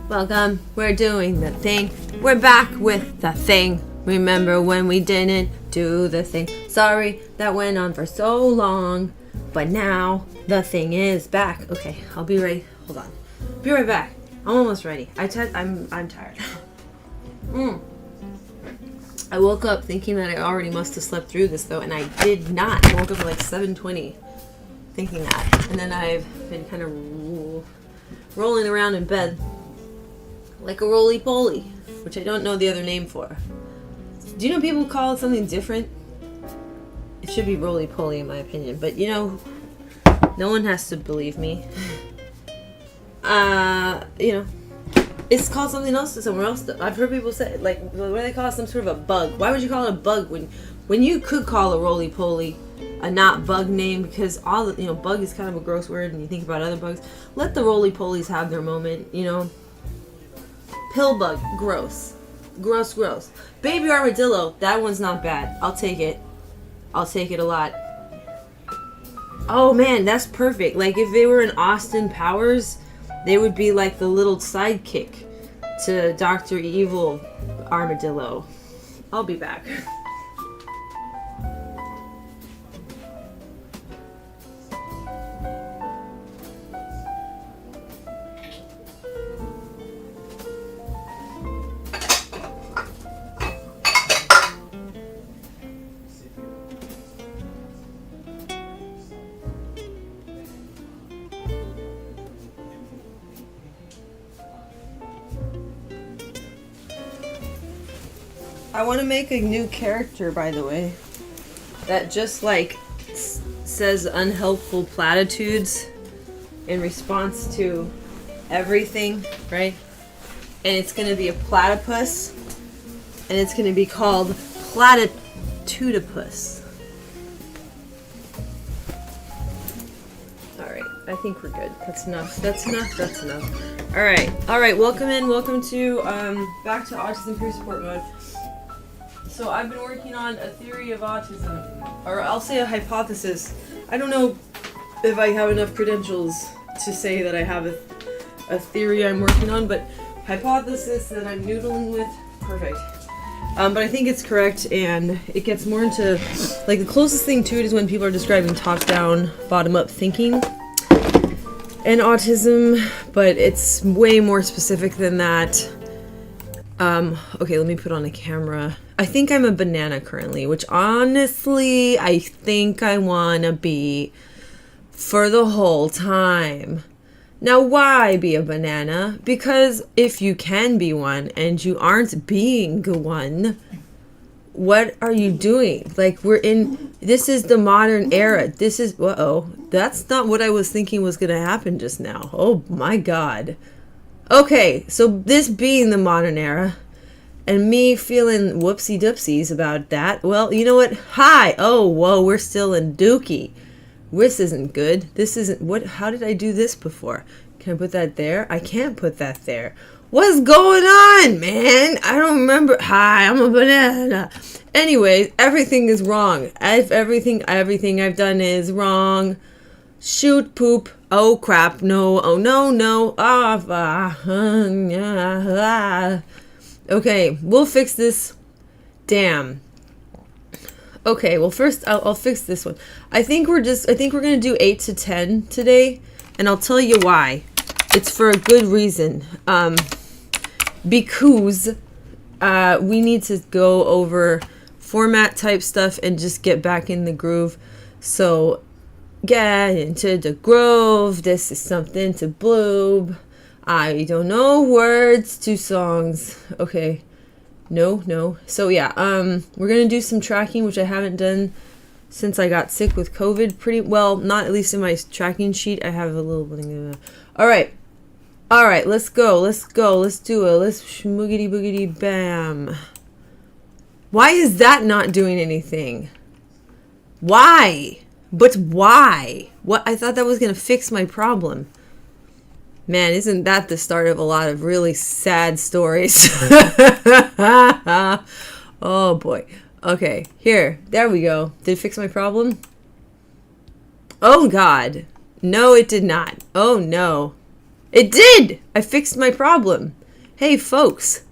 Welcome, we're doing the thing. We're back with the thing. Remember when we didn't do the thing? Sorry, that went on for so long, but now the thing is back. Okay, I'll be right. Hold on. Be right back. I'm almost ready. I'm tired. I woke up thinking that I already must have slept through this though, and I did not. I woke up at like 7:20 thinking that, and then I've been kind of rolling around in bed like a roly-poly, which I don't know the other name for. Do you know people call it something different? It should be roly-poly in my opinion, but you know, no one has to believe me. You know, it's called something else somewhere else. I've heard people say, like, what do they call it? Some sort of a bug. Why would you call it a bug when you could call a roly-poly a not bug name? Because all the, you know, bug is kind of a gross word, and you think about other bugs. Let the roly-polies have their moment, you know. Pill bug, gross. Gross. Baby armadillo, that one's not bad. I'll take it a lot. Oh man, that's perfect. Like if they were in Austin Powers, they would be like the little sidekick to Dr. Evil Armadillo. I'll be back. I want to make a new character, by the way, that just like says unhelpful platitudes in response to everything, right? And it's going to be a platypus, and it's going to be called Platitudipus. All right, I think we're good. That's enough. That's enough. That's enough. All right. All right. Welcome in. Welcome to back to Autism Peer Support Mode. So I've been working on a theory of autism, or I'll say a hypothesis. I don't know if I have enough credentials to say that I have a theory I'm working on, but hypothesis that I'm noodling with, perfect. But I think it's correct, and it gets more into, like, the closest thing to it is when people are describing top-down, bottom-up thinking and autism, but it's way more specific than that. Okay, let me put on a camera. I think I'm a banana currently, which honestly, I think I wanna be for the whole time. Now, why be a banana? Because if you can be one and you aren't being one, what are you doing? Like, this is the modern era. This is, that's not what I was thinking was gonna happen just now. Oh my God. Okay, so this being the modern era, and me feeling whoopsie doopsies about that, well, you know what? Hi! Oh, whoa, we're still in dookie. This isn't good. This isn't, how did I do this before? Can I put that there? I can't put that there. What's going on, man? I don't remember. Hi, I'm a banana. Anyways, everything is wrong. Everything I've done is wrong. Shoot, poop. Oh, crap. No. Oh, no. Okay, we'll fix this. Damn. Okay, well, first I'll fix this one. I think we're gonna do 8 to 10 today, and I'll tell you why. It's for a good reason. Because we need to go over format type stuff and just get back in the groove. So get into the groove. This is something to bloob. I don't know words to songs. Okay. No. So yeah, we're gonna do some tracking, which I haven't done since I got sick with COVID. Pretty well, not at least in my tracking sheet. I have a little bit. All right. Let's go. Let's do it. Let's schmoogity boogity bam. Why is that not doing anything? Why? But why? What? I thought that was gonna fix my problem. Man, isn't that the start of a lot of really sad stories? Oh boy. Okay, there we go. Did it fix my problem? Oh God. No, it did not. Oh no. It did! I fixed my problem. Hey folks,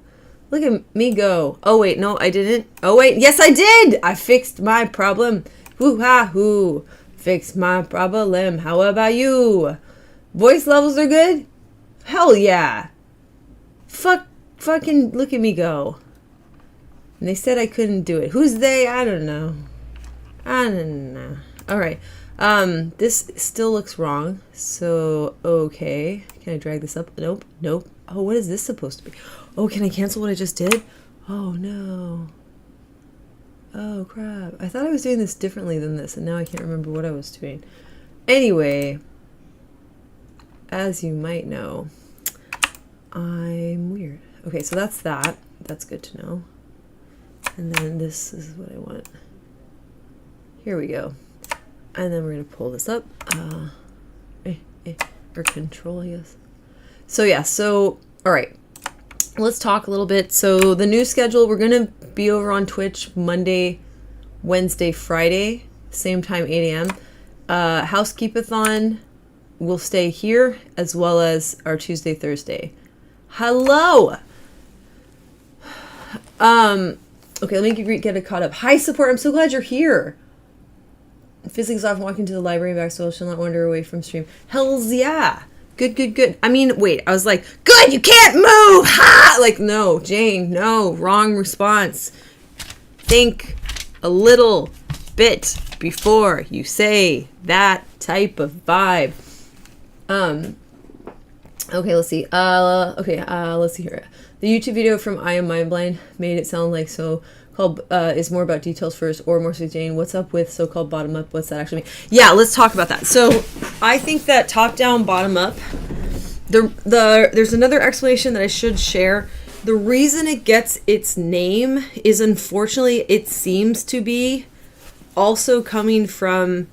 look at me go. Oh wait, no, I didn't. Oh wait, yes I did! I fixed my problem. Hoo-ha-hoo. Fixed my problem. How about you? Voice levels are good? Hell yeah. Fucking look at me go. And they said I couldn't do it. Who's they? I don't know. Alright. This still looks wrong. So, okay. Can I drag this up? Nope. Oh, what is this supposed to be? Oh, can I cancel what I just did? Oh, no. Oh, crap. I thought I was doing this differently than this, and now I can't remember what I was doing. Anyway, as you might know, I'm weird. Okay, so that's that. That's good to know. And then this is what I want. Here we go. And then we're going to pull this up. Or control, I guess. So, yeah. So, all right. Let's talk a little bit. So, the new schedule, we're going to be over on Twitch Monday, Wednesday, Friday. Same time, 8 a.m. Housekeepathon will stay here as well as our Tuesday, Thursday. Hello. Okay, let me get it caught up. Hi, support. I'm so glad you're here. Physics off, walking to the library and back, so she'll not wander away from stream. Hells yeah. Good. I mean, wait, I was like, good, you can't move. Ha! Like, no, Jane, no, wrong response. Think a little bit before you say that type of vibe. Okay, let's see. Let's see here. The YouTube video from I Am Mindblind made it sound like so-called is more about details first, or more so Jane, what's up with so-called bottom up? What's that actually mean? Yeah, let's talk about that. So I think that top down, bottom up, there's another explanation that I should share. The reason it gets its name is, unfortunately, it seems to be also coming from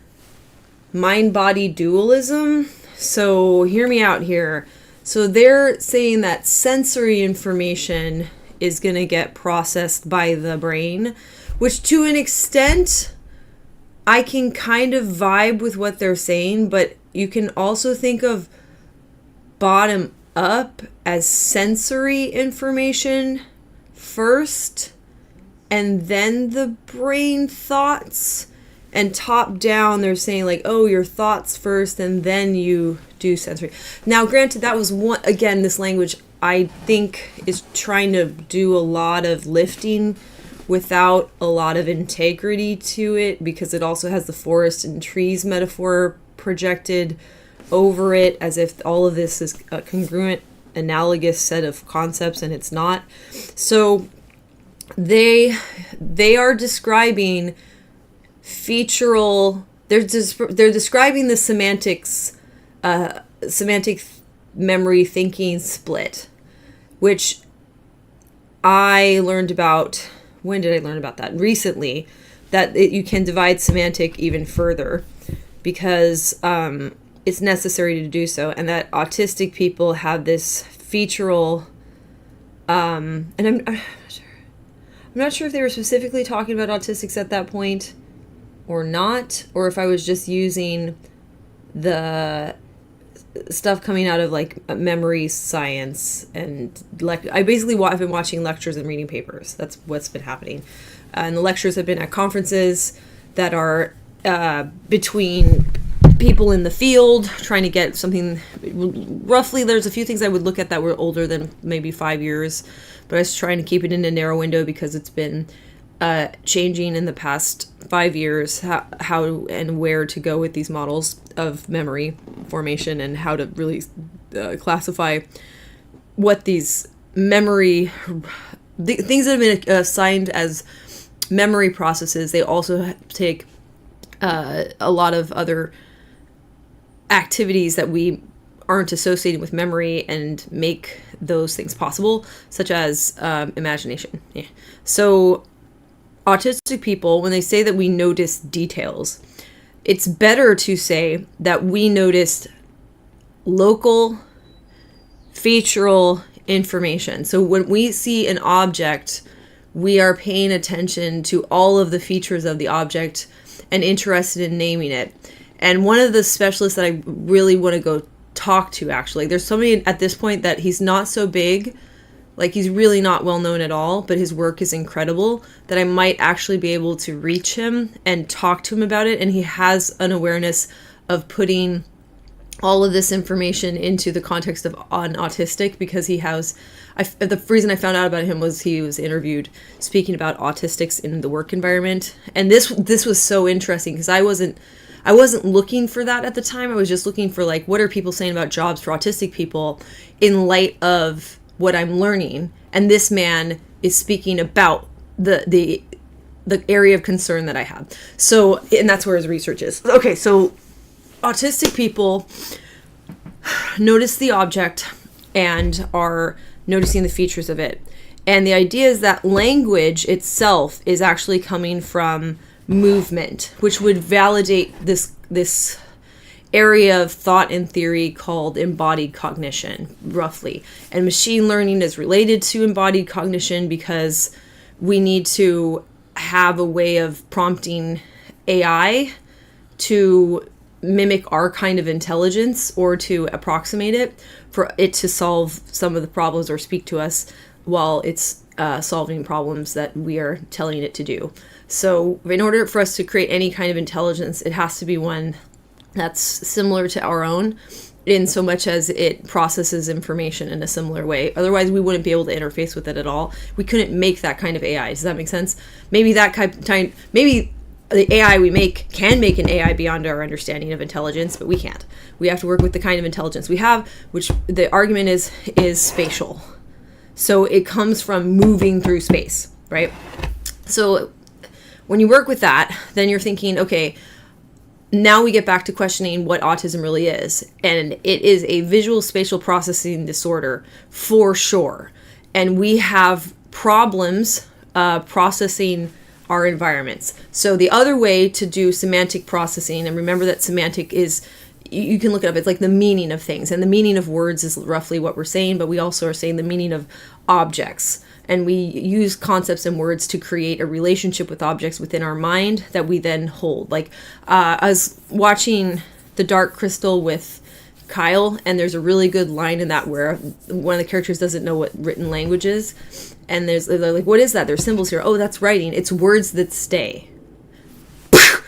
mind-body dualism. So hear me out here. So they're saying that sensory information is going to get processed by the brain, which to an extent, I can kind of vibe with what they're saying, but you can also think of bottom up as sensory information first, and then the brain thoughts. And top down, they're saying like, oh, your thoughts first, and then you do sensory. Now, granted, that was one, again, this language I think is trying to do a lot of lifting without a lot of integrity to it, because it also has the forest and trees metaphor projected over it as if all of this is a congruent, analogous set of concepts, and it's not. So they are describing featural, they're describing the semantic memory thinking split, which I learned about. When did I learn about that? Recently, that you can divide semantic even further because it's necessary to do so, and that autistic people have this featural, and I'm not sure if they were specifically talking about autistics at that point or not, or if I was just using the stuff coming out of like memory science and I've been watching lectures and reading papers. That's what's been happening. And the lectures have been at conferences that are between people in the field trying to get something roughly. There's a few things I would look at that were older than maybe 5 years, but I was trying to keep it in a narrow window because it's been changing in the past 5 years, how and where to go with these models of memory formation and how to really classify what these things that have been assigned as memory processes. They also take a lot of other activities that we aren't associating with memory and make those things possible, such as imagination. Yeah. So autistic people, when they say that we notice details, it's better to say that we noticed local featural information. So when we see an object, we are paying attention to all of the features of the object and interested in naming it. And one of the specialists that I really want to go talk to, actually, there's somebody at this point that he's not so big, like he's really not well known at all, but his work is incredible, that I might actually be able to reach him and talk to him about it. And he has an awareness of putting all of this information into the context of an autistic, because he has, the reason I found out about him was he was interviewed speaking about autistics in the work environment. And this was so interesting because I wasn't looking for that at the time. I was just looking for like, what are people saying about jobs for autistic people in light of what I'm learning. And this man is speaking about the area of concern that I have. So, and that's where his research is. Okay, so autistic people notice the object and are noticing the features of it. And the idea is that language itself is actually coming from movement, which would validate this area of thought and theory called embodied cognition, roughly. And machine learning is related to embodied cognition because we need to have a way of prompting AI to mimic our kind of intelligence or to approximate it, for it to solve some of the problems or speak to us while it's solving problems that we are telling it to do. So in order for us to create any kind of intelligence, it has to be one that's similar to our own, in so much as it processes information in a similar way. Otherwise, we wouldn't be able to interface with it at all. We couldn't make that kind of AI. Does that make sense? Maybe maybe the AI we make can make an AI beyond our understanding of intelligence, but we can't. We have to work with the kind of intelligence we have, which the argument is spatial. So it comes from moving through space, right? So when you work with that, then you're thinking, okay, now we get back to questioning what autism really is. And it is a visual spatial processing disorder for sure. And we have problems processing our environments. So the other way to do semantic processing, and remember that semantic is, you can look it up, it's like the meaning of things. And the meaning of words is roughly what we're saying, but we also are saying the meaning of objects. And we use concepts and words to create a relationship with objects within our mind that we then hold. Like I was watching The Dark Crystal with Kyle, and there's a really good line in that where one of the characters doesn't know what written language is. And they're like, what is that? There's symbols here. Oh, that's writing. It's words that stay.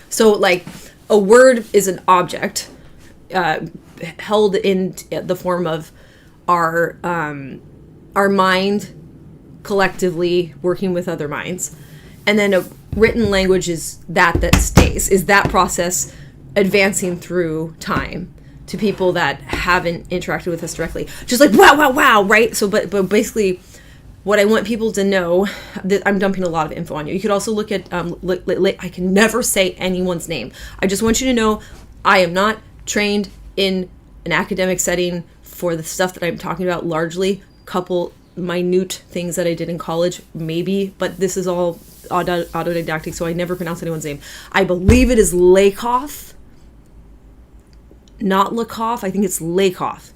So like a word is an object held in the form of our mind collectively working with other minds. And then a written language is that stays, is that process advancing through time to people that haven't interacted with us directly. Just like, wow, right? So, but basically what I want people to know, that I'm dumping a lot of info on you. You could also look at, I can never say anyone's name. I just want you to know I am not trained in an academic setting for the stuff that I'm talking about, largely. Couple minute things that I did in college, maybe, but this is all autodidactic, so I never pronounce anyone's name. I believe it is Lakoff, not Lakoff. I think it's Lakoff.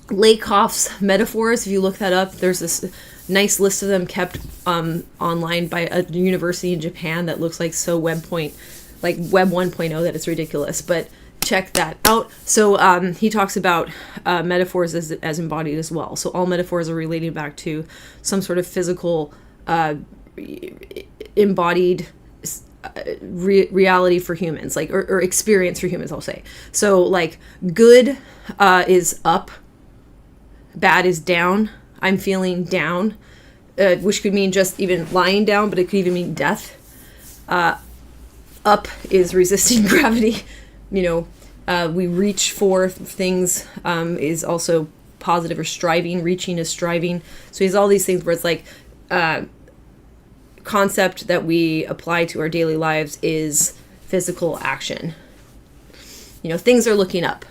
Lakoff's metaphors, if you look that up, there's this nice list of them kept online by a university in Japan that looks like so Web 1.0 that it's ridiculous, but check that out. So he talks about metaphors as embodied as well. So all metaphors are relating back to some sort of physical embodied reality for humans, like or experience for humans, I'll say. So like good is up, bad is down. I'm feeling down, which could mean just even lying down, but it could even mean death. Up is resisting gravity. We reach for things is also positive, or striving. Reaching is striving. So he's all these things where it's like concept that we apply to our daily lives is physical action. Things are looking up.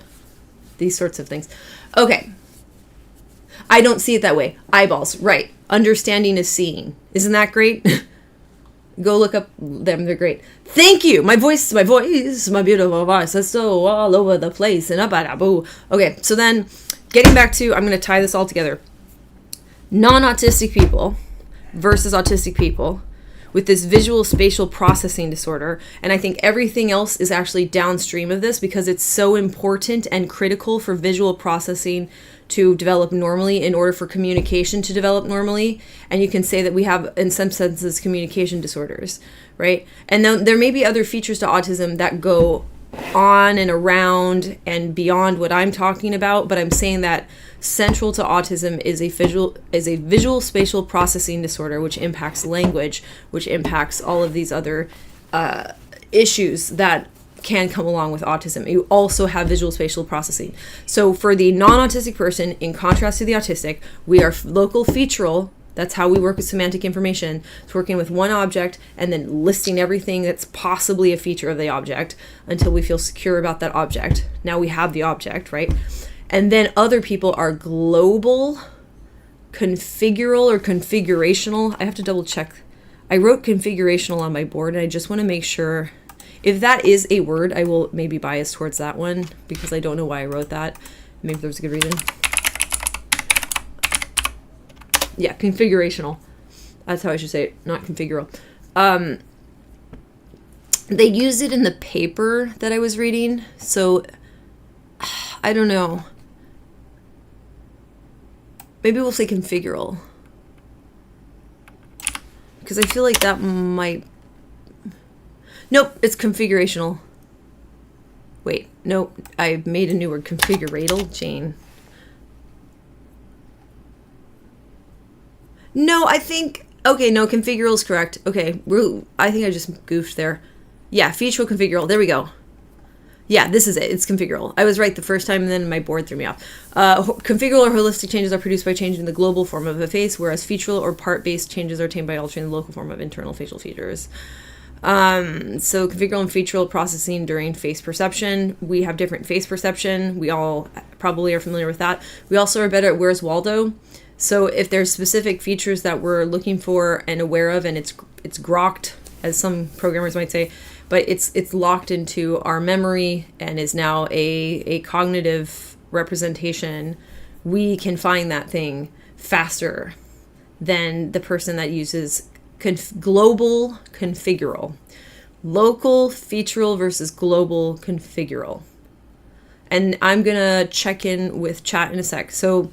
These sorts of things. Okay. I don't see it that way. Eyeballs, right. Understanding is seeing. Isn't that great? Go look up them. They're great. Thank you. My voice, my beautiful voice is so all over the place. And okay, so then getting back to, I'm going to tie this all together. Non-autistic people versus autistic people with this visual spatial processing disorder. And I think everything else is actually downstream of this because it's so important and critical for visual processing to develop normally in order for communication to develop normally. And you can say that we have, in some senses, communication disorders, right? And then there may be other features to autism that go on and around and beyond what I'm talking about, but I'm saying that central to autism is a visual spatial processing disorder, which impacts language, which impacts all of these other issues that can come along with autism. You also have visual spatial processing. So for the non-autistic person, in contrast to the autistic, we are local featural. That's how we work with semantic information. It's working with one object and then listing everything that's possibly a feature of the object until we feel secure about that object. Now we have the object, right? And then other people are global, configural, or configurational. I have to double check. I wrote configurational on my board, and I just want to make sure. If that is a word, I will maybe bias towards that one because I don't know why I wrote that. Maybe there's a good reason. Yeah, configurational. That's how I should say it, not configural. They used it in the paper that I was reading, so I don't know. Maybe we'll say configural, because I feel like that might... Nope, it's configurational. Wait, nope, I made a new word, configuratal, Jane. No, I think... Okay, no, configural is correct. Okay, I think I just goofed there. Yeah, featural configural. There we go. Yeah, this is it. It's configural. I was right the first time, and then my board threw me off. Configural or holistic changes are produced by changing the global form of a face, whereas featural or part-based changes are attained by altering the local form of internal facial features. So configural and featural processing during face perception. We have different face perception. We all probably are familiar with that. We also are better at Where's Waldo. So if there's specific features that we're looking for and aware of, and it's grokked, as some programmers might say, but it's locked into our memory and is now a cognitive representation, we can find that thing faster than the person that uses global configural. Local featural versus global configural. And I'm going to check in with chat in a sec. So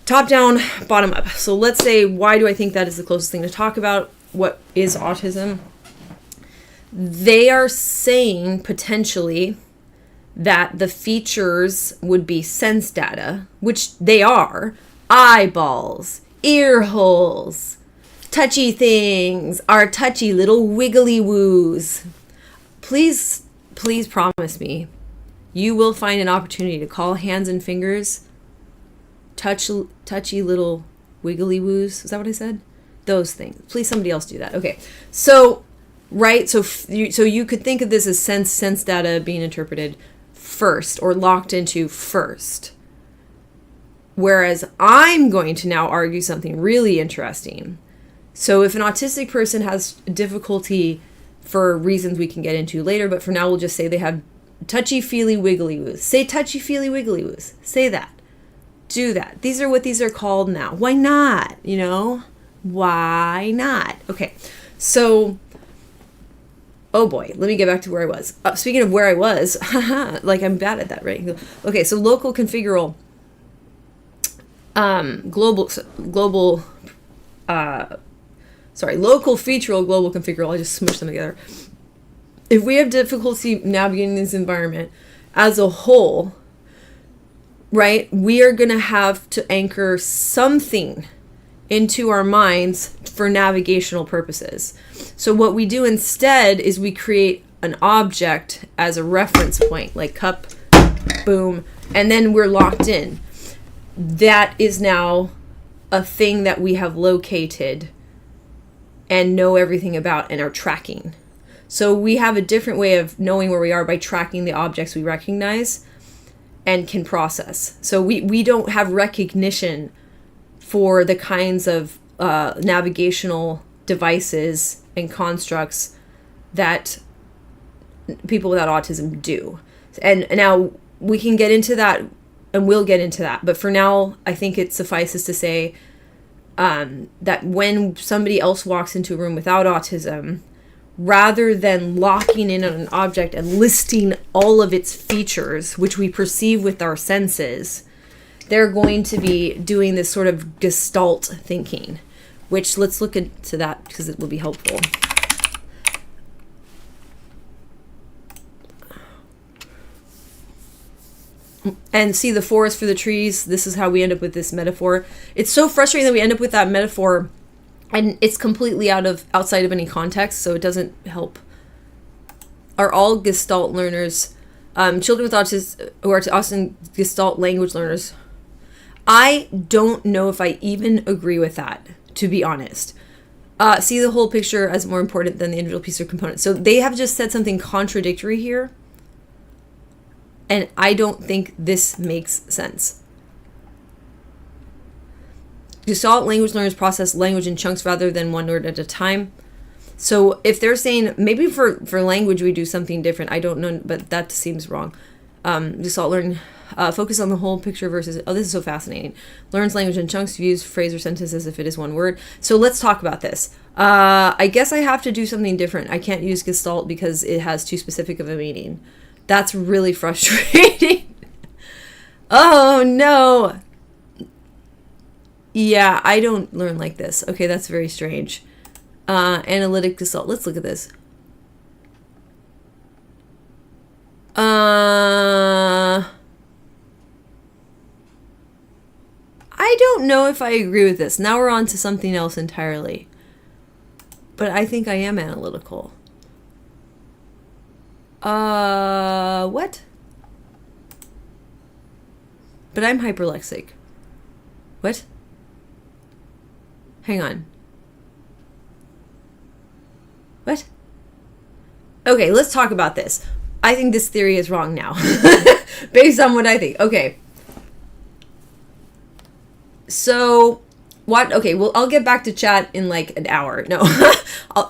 top down, bottom up. So let's say, why do I think that is the closest thing to talk about? What is autism? They are saying potentially that the features would be sense data, which they are. Eyeballs, ear holes, touchy things, our touchy little wiggly woos. Please promise me you will find an opportunity to call hands and fingers touchy little wiggly woos. Is that what I said? Those things. Please, somebody else do that. Okay. So, right. So you could think of this as sense data being interpreted first or locked into first. Whereas I'm going to now argue something really interesting. So if an autistic person has difficulty for reasons we can get into later, but for now we'll just say they have touchy-feely wiggly woos. Say touchy-feely wiggly woos. Say that. Do that. These are what these are called now. Why not? You know? Why not? Okay. So, oh boy, let me get back to where I was. Speaking of where I was, like I'm bad at that, right? Okay, so local configural, local featural, global configural. I just smushed them together. If we have difficulty navigating this environment as a whole, right, we are going to have to anchor something into our minds for navigational purposes. So what we do instead is we create an object as a reference point, like cup, boom, and then we're locked in. That is now a thing that we have located and know everything about and are tracking. So we have a different way of knowing where we are by tracking the objects we recognize and can process. So we don't have recognition for the kinds of navigational devices and constructs that people without autism do. And now we can get into that, and we'll get into that. But for now, I think it suffices to say that when somebody else walks into a room without autism, rather than locking in on an object and listing all of its features, which we perceive with our senses, they're going to be doing this sort of gestalt thinking, which let's look into that because it will be helpful. And see the forest for the trees. This is how we end up with this metaphor. It's so frustrating that we end up with that metaphor and it's completely outside of any context, so it doesn't help. Are all Gestalt learners, children with autism who are autism Gestalt language learners? I don't know if I even agree with that, to be honest. See the whole picture as more important than the individual piece or component. So they have just said something contradictory here, and I don't think this makes sense. Gestalt language learners process language in chunks rather than one word at a time. So if they're saying maybe for language we do something different, I don't know, but that seems wrong. Gestalt learn, focus on the whole picture versus, oh, this is so fascinating. Learns language in chunks, views phrase or sentence as if it is one word. So let's talk about this. I guess I have to do something different. I can't use Gestalt because it has too specific of a meaning. That's really frustrating. Oh, no. Yeah, I don't learn like this. Okay, that's very strange. Analytic Gestalt. Let's look at this. I don't know if I agree with this. Now we're on to something else entirely. But I think I am analytical. What? But I'm hyperlexic. What? Hang on. What? Okay, let's talk about this. I think this theory is wrong now. Based on what I think. Okay. So, what? Okay, well, I'll get back to chat in like an hour. No.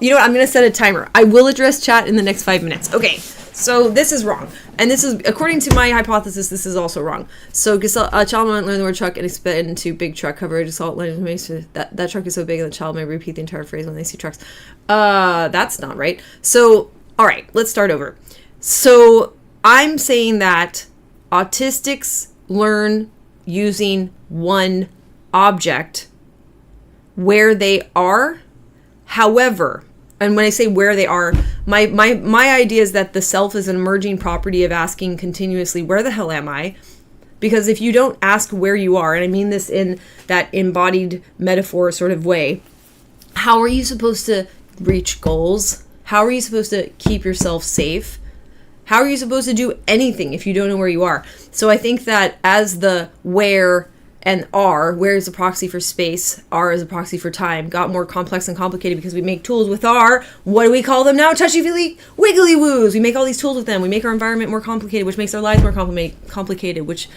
You know what? I'm going to set a timer. I will address chat in the next 5 minutes. Okay. So this is wrong. And this is, according to my hypothesis, this is also wrong. So a child might learn the word truck and expand into big truck coverage. Gestalt learning makes that truck is so big and the child may repeat the entire phrase when they see trucks. That's not right. So, all right, let's start over. So I'm saying that autistics learn using one object where they are. However, and when I say where they are, my idea is that the self is an emerging property of asking continuously, where the hell am I? Because if you don't ask where you are, and I mean this in that embodied metaphor sort of way, how are you supposed to reach goals? How are you supposed to keep yourself safe? How are you supposed to do anything if you don't know where you are? So I think that as the where and R, where is a proxy for space, R is a proxy for time, got more complex and complicated because we make tools with R. What do we call them now? Touchy-feely wiggly woos. We make all these tools with them. We make our environment more complicated, which makes our lives more complicated, which,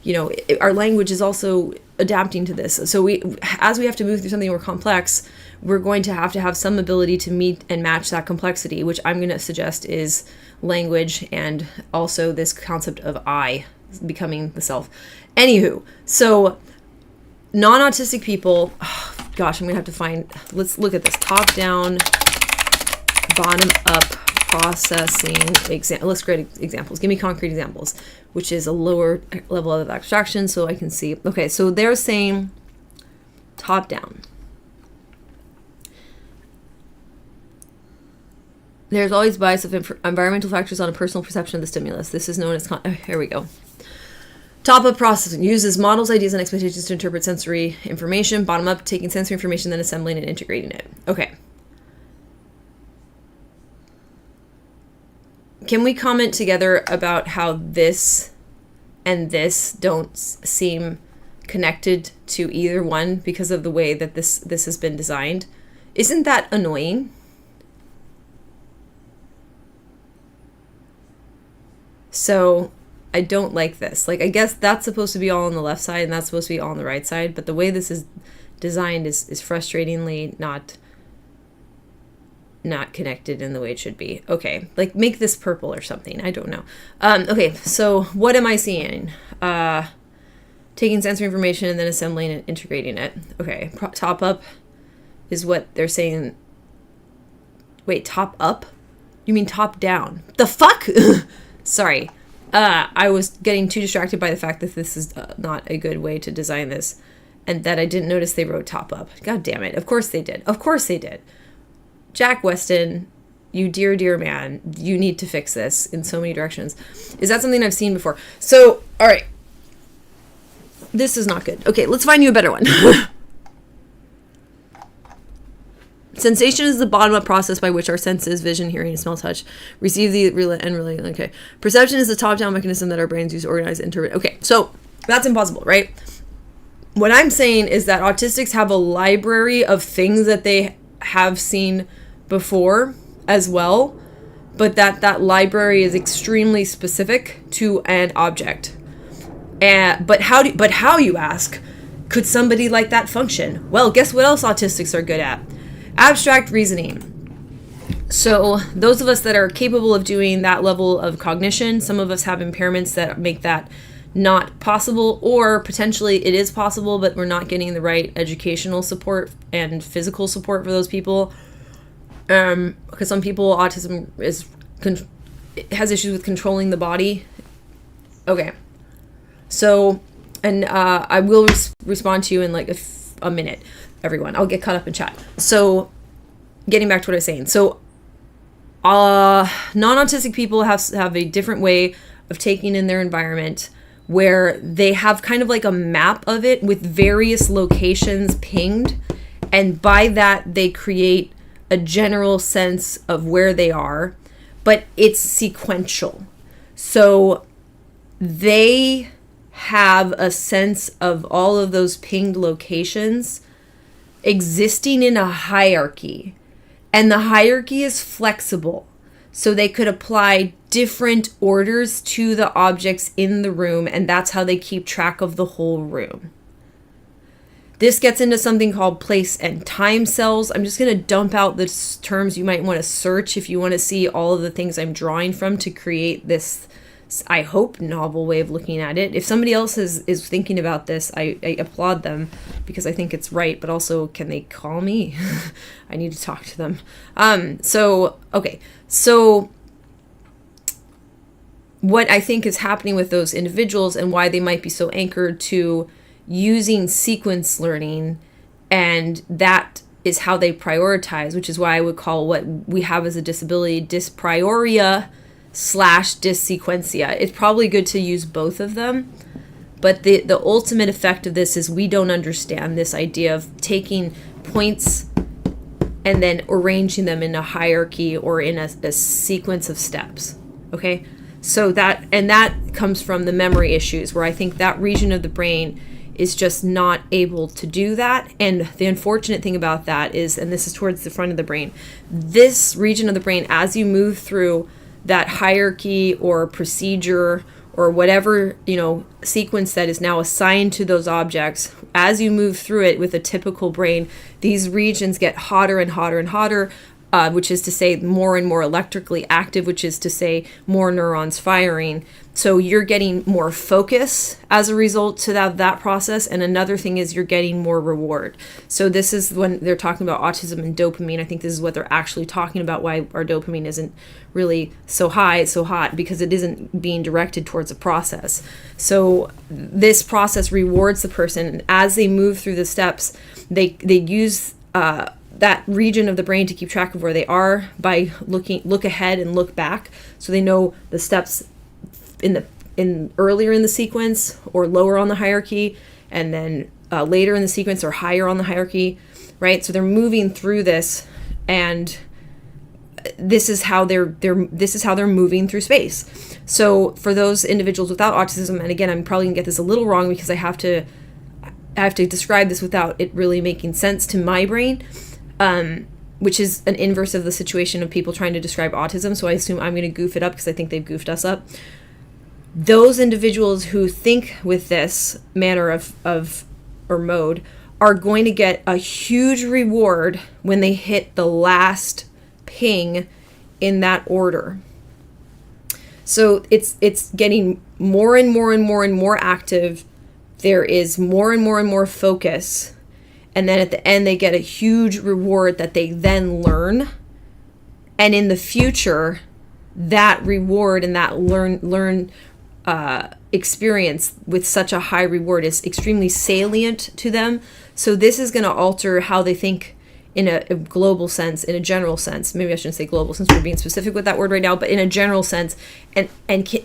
you know, our language is also adapting to this. So as we have to move through something more complex, we're going to have some ability to meet and match that complexity, which I'm going to suggest is language and also this concept of I becoming the self. Anywho, so non-autistic people, oh, gosh, I'm going to have to find, let's look at this top-down, bottom-up processing let's create examples. Give me concrete examples, which is a lower level of abstraction so I can see. Okay, so they're saying top-down. There's always bias of environmental factors on a personal perception of the stimulus. This is known as, here we go. Top-up processing uses models, ideas, and expectations to interpret sensory information. Bottom-up, taking sensory information, then assembling and integrating it. Okay. Can we comment together about how this and this don't seem connected to either one because of the way that this has been designed? Isn't that annoying? So I don't like this. Like, I guess that's supposed to be all on the left side and that's supposed to be all on the right side, but the way this is designed is frustratingly not connected in the way it should be. Okay, like make this purple or something. I don't know. Okay, so what am I seeing? Taking sensory information and then assembling and integrating it. Okay, top up is what they're saying. Wait, top up? You mean top down? The fuck? Sorry. I was getting too distracted by the fact that this is not a good way to design this and that I didn't notice they wrote top up. God damn it. Of course they did. Of course they did. Jack Weston, you dear, dear man, you need to fix this in so many directions. Is that something I've seen before? So, all right. This is not good. Okay, let's find you a better one. Sensation is the bottom-up process by which our senses, vision, hearing, smell, touch, receive the and relay. Okay. Perception is the top-down mechanism that our brains use to organize and interpret. Okay, so that's impossible, right? What I'm saying is that autistics have a library of things that they have seen before as well, but that library is extremely specific to an object. But how you ask, could somebody like that function? Well, guess what else autistics are good at? Abstract reasoning. So those of us that are capable of doing that level of cognition, some of us have impairments that make that not possible, or potentially it is possible, but we're not getting the right educational support and physical support for those people. Because some people, autism has issues with controlling the body. Okay. So, and I will respond to you in like a minute, everyone. I'll get caught up in chat. So, getting back to what I was saying. So, non-autistic people have a different way of taking in their environment, where they have kind of like a map of it with various locations pinged, and by that they create a general sense of where they are, but it's sequential. So they have a sense of all of those pinged locations existing in a hierarchy, and the hierarchy is flexible. So they could apply different orders to the objects in the room, and that's how they keep track of the whole room. This gets into something called place and time cells. I'm just going to dump out the terms you might want to search if you want to see all of the things I'm drawing from to create this, I hope, novel way of looking at it. If somebody else is thinking about this, I applaud them, because I think it's right, but also, can they call me? I need to talk to them. So what I think is happening with those individuals and why they might be so anchored to using sequence learning, and that is how they prioritize, which is why I would call what we have as a disability dysprioria / dyssequencia. It's probably good to use both of them, but the ultimate effect of this is we don't understand this idea of taking points and then arranging them in a hierarchy or in a sequence of steps. Okay, so that comes from the memory issues, where I think that region of the brain is just not able to do that. And the unfortunate thing about that is, and this is towards the front of the brain, this region of the brain, as you move through that hierarchy or procedure or whatever, sequence that is now assigned to those objects, as you move through it with a typical brain, these regions get hotter and hotter and hotter, which is to say more and more electrically active, which is to say more neurons firing. So you're getting more focus as a result to that process. And another thing is you're getting more reward. So this is when they're talking about autism and dopamine. I think this is what they're actually talking about, why our dopamine isn't really so high, so hot, because it isn't being directed towards a process. So this process rewards the person. And as they move through the steps, they use that region of the brain to keep track of where they are by look ahead and look back, so they know the steps in earlier in the sequence or lower on the hierarchy, and then later in the sequence or higher on the hierarchy, right? So they're moving through this, and this is how they're moving through space. So for those individuals without autism, and again, I'm probably gonna get this a little wrong because I have to describe this without it really making sense to my brain, which is an inverse of the situation of people trying to describe autism. So I assume I'm going to goof it up because I think they've goofed us up. Those individuals who think with this manner of mode are going to get a huge reward when they hit the last ping in that order. So it's getting more and more and more and more active. There is more and more and more focus. And then at the end, they get a huge reward that they then learn. And in the future, that reward and that learn experience with such a high reward is extremely salient to them. So this is going to alter how they think in a global sense, in a general sense. Maybe I shouldn't say global since we're being specific with that word right now, but in a general sense. And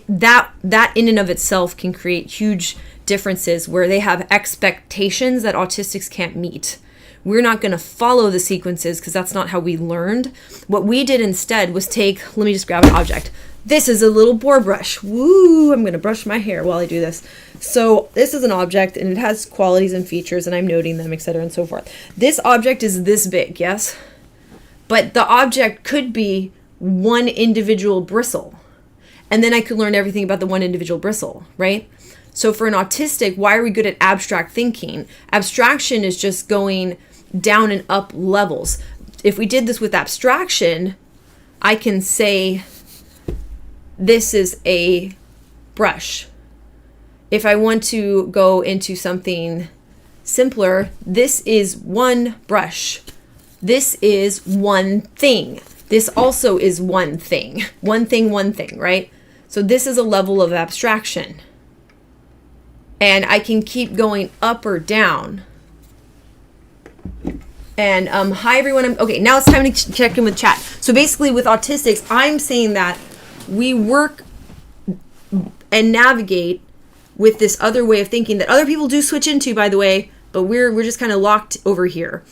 that in and of itself can create huge differences where they have expectations that autistics can't meet. We're not going to follow the sequences because that's not how we learned. What we did instead was let me just grab an object. This is a little boar brush. Woo! I'm going to brush my hair while I do this. So this is an object and it has qualities and features and I'm noting them, etc. and so forth. This object is this big, yes? But the object could be one individual bristle. And then I could learn everything about the one individual bristle, right? So for an autistic, why are we good at abstract thinking? Abstraction is just going down and up levels. If we did this with abstraction, I can say, this is a brush. If I want to go into something simpler, this is one brush. This is one thing. This also is one thing. One thing, right? So this is a level of abstraction. And I can keep going up or down. And hi everyone. Okay, now it's time to check in with chat. So basically with autistics, I'm saying that we work and navigate with this other way of thinking that other people do switch into, by the way, but we're just kind of locked over here.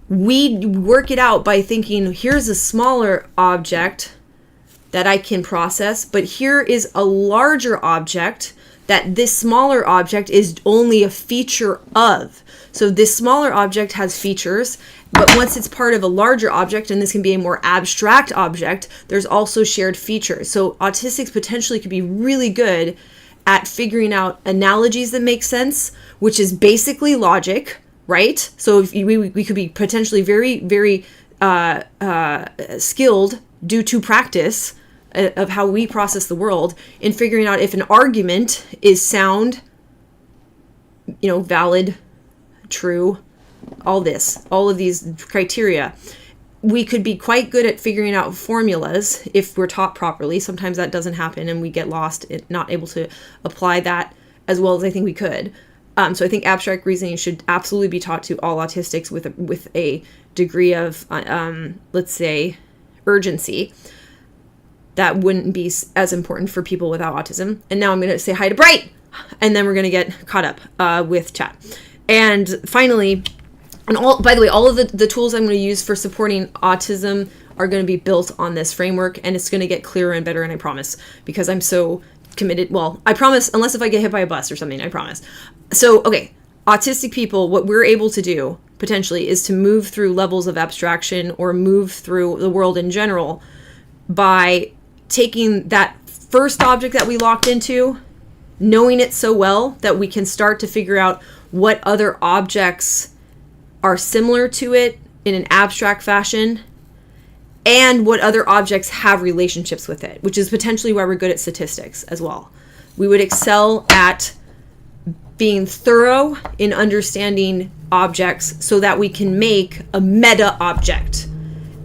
We work it out by thinking, here's a smaller object that I can process, but here is a larger object that this smaller object is only a feature of. So this smaller object has features, but once it's part of a larger object, and this can be a more abstract object, there's also shared features. So autistics potentially could be really good at figuring out analogies that make sense, which is basically logic, right? So if we could be potentially very, very skilled due to practice of how we process the world in figuring out if an argument is sound, valid, true, all of these criteria. We could be quite good at figuring out formulas if we're taught properly. Sometimes that doesn't happen and we get lost, not able to apply that as well as I think we could. So I think abstract reasoning should absolutely be taught to all autistics with a degree of, let's say, urgency. That wouldn't be as important for people without autism. And now I'm going to say hi to Bright, and then we're going to get caught up with chat. And finally, by the way, all of the tools I'm going to use for supporting autism are going to be built on this framework, and it's going to get clearer and better, and I promise, because I'm so committed. Well, I promise, unless if I get hit by a bus or something, I promise. So, okay, autistic people, what we're able to do, potentially, is to move through levels of abstraction or move through the world in general by taking that first object that we locked into, knowing it so well that we can start to figure out what other objects are similar to it in an abstract fashion, and what other objects have relationships with it, which is potentially why we're good at statistics as well. We would excel at being thorough in understanding objects so that we can make a meta object.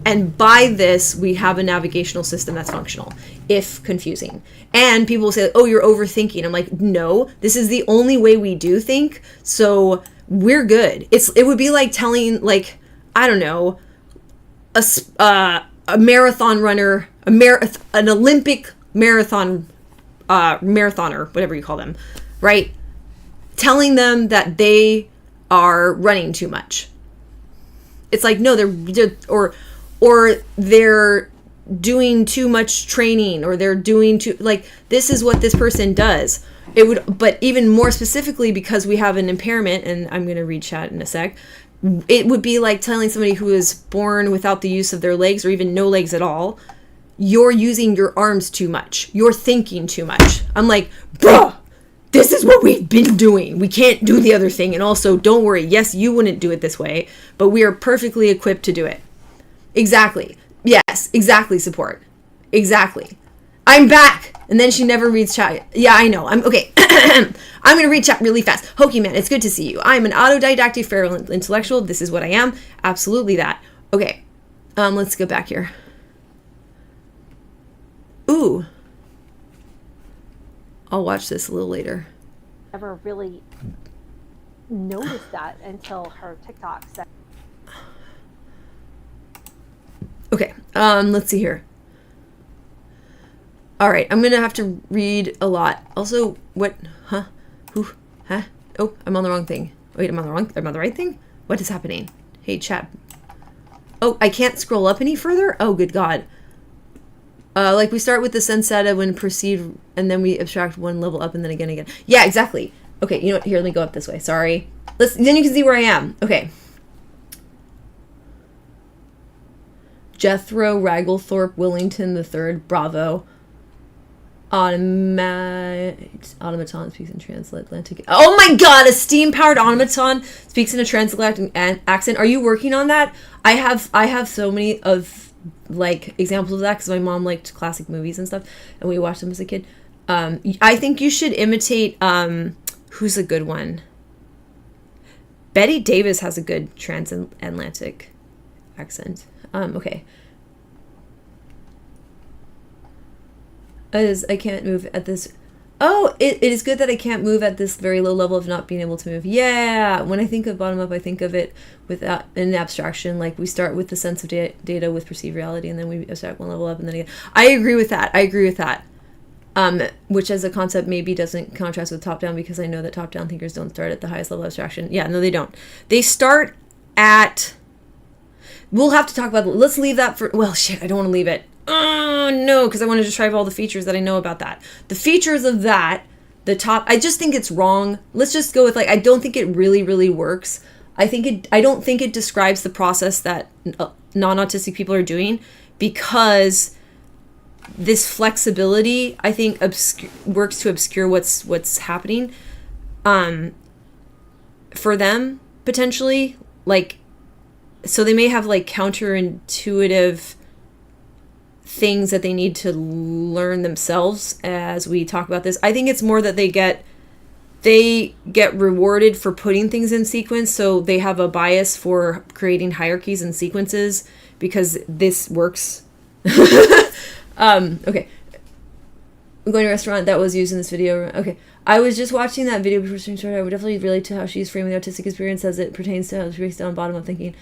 And by this, we have a navigational system that's functional, if confusing. And people will say, oh, you're overthinking. I'm like, no, this is the only way we do think. So we're good. It would be like telling, like, I don't know, a marathon runner, an Olympic marathon, marathoner, whatever you call them, right? Telling them that they are running too much. It's like, no, or they're doing too much training, or they're doing too, like, this is what this person does. It would, but even more specifically, because we have an impairment, and I'm going to read chat in a sec, it would be like telling somebody who is born without the use of their legs, or even no legs at all, you're using your arms too much. You're thinking too much. I'm like, bruh, this is what we've been doing. We can't do the other thing. And also, don't worry. Yes, you wouldn't do it this way, but we are perfectly equipped to do it. Exactly. Yes, exactly, support. Exactly. I'm back. And then she never reads chat. Yeah, I know. I'm okay. I'm going to read chat really fast. Hokey man, it's good to see you. I'm an autodidactic feral intellectual. This is what I am. Absolutely that. Okay. Let's go back here. Ooh. I'll watch this a little later. Never really noticed that until her TikTok said. Okay, let's see here. All right, I'm gonna have to read a lot. Also, what? Huh? Who? Huh? Oh, I'm on the wrong thing. Wait, I'm on the right thing? What is happening? Hey, chat. Oh, I can't scroll up any further? Oh, good God. Like we start with the sensata when perceived, and then we abstract one level up and then again. Yeah, exactly. Okay, you know what? Here, let me go up this way. Sorry. Then you can see where I am. Okay. Jethro Ragglethorpe Willington III, bravo. Automaton speaks in transatlantic. Oh my God, a steam-powered automaton speaks in a transatlantic accent. Are you working on that? I have so many of like examples of that because my mom liked classic movies and stuff, and we watched them as a kid. I think you should imitate, who's a good one? Betty Davis has a good transatlantic accent. Okay. As I can't move at this. Oh, it is good that I can't move at this very low level of not being able to move. Yeah, when I think of bottom up, I think of it with an abstraction. Like we start with the sense of data with perceived reality, and then we abstract one level up, and then again. I agree with that. Which as a concept maybe doesn't contrast with top-down, because I know that top-down thinkers don't start at the highest level of abstraction. Yeah, no, they don't. They start at... We'll have to talk about... Let's leave that for... Well, shit, I don't want to leave it. Oh, no, because I want to describe all the features that I know about that. The features of that, the top... I just think it's wrong. Let's just go with, like, I don't think it really, really works. I don't think it describes the process that non-autistic people are doing, because... this flexibility, I think, works to obscure what's happening for them, potentially. Like, so they may have, like, counterintuitive things that they need to learn themselves as we talk about this. I think it's more that they get rewarded for putting things in sequence, so they have a bias for creating hierarchies and sequences because this works. Okay. I'm going to a restaurant that was used in this video. Okay. I was just watching that video before starting. I would definitely relate to how she's framing the autistic experience as it pertains to how she breaks down bottom up thinking.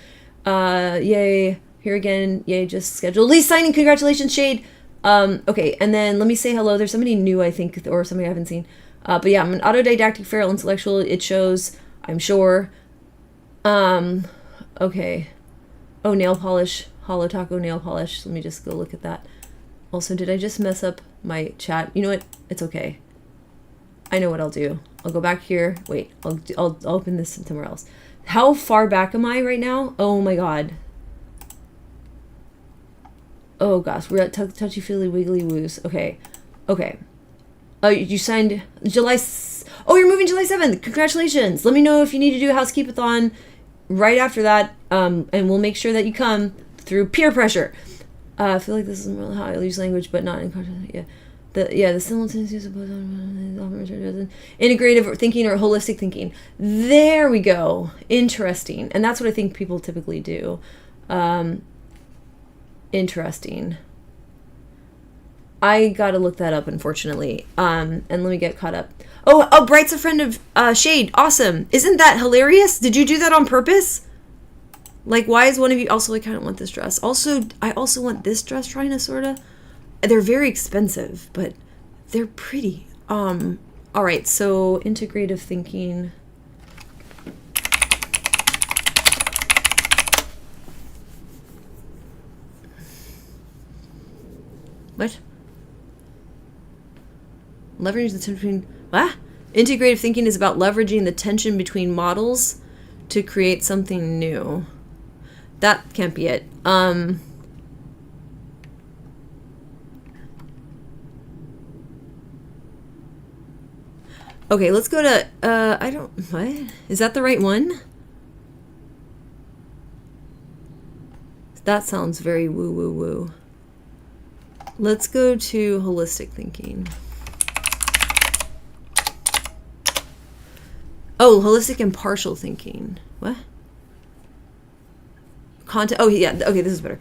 Yay. Here again. Yay. Just scheduled. Lease signing. Congratulations, Shade. Okay. And then let me say hello. There's somebody new, I think, or somebody I haven't seen. But yeah, I'm an autodidactic feral intellectual. It shows, I'm sure. Okay. Oh, nail polish. Hollow taco nail polish. Let me just go look at that. Also, did I just mess up my chat? You know what? It's okay. I know what I'll do. I'll go back here. Wait, I'll open this somewhere else. How far back am I right now? Oh my god. Oh gosh, we're at touchy feely wiggly woos. Okay. Okay. Oh, you signed July. Oh, you're moving July 7th. Congratulations. Let me know if you need to do a housekeep-a-thon right after that. And we'll make sure that you come through peer pressure. I feel like this is really how I use language, but not in context. Yeah. The simultaneous use of integrative thinking or holistic thinking. There we go. Interesting. And that's what I think people typically do. Interesting. I gotta look that up, unfortunately. And let me get caught up. Oh, Bright's a friend of Shade. Awesome. Isn't that hilarious? Did you do that on purpose? Like, why is one of you also like, I don't want this dress. Also, I also want this dress, trying to sorta. They're very expensive, but they're pretty. All right, so integrative thinking. What? Leveraging the tension between... What? Integrative thinking is about leveraging the tension between models to create something new. That can't be it. Okay, let's go to, what? Is that the right one? That sounds very woo-woo-woo. Let's go to holistic thinking. Oh, holistic and partial thinking. What? Content. Oh, yeah. Okay, this is better.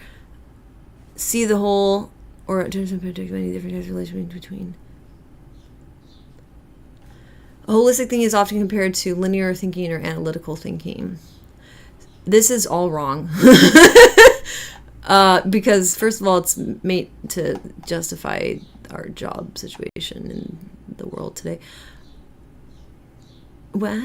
See the whole, or in terms of predict many different types of relations between. A holistic thinking is often compared to linear thinking or analytical thinking. This is all wrong. Because, first of all, it's made to justify our job situation in the world today. What?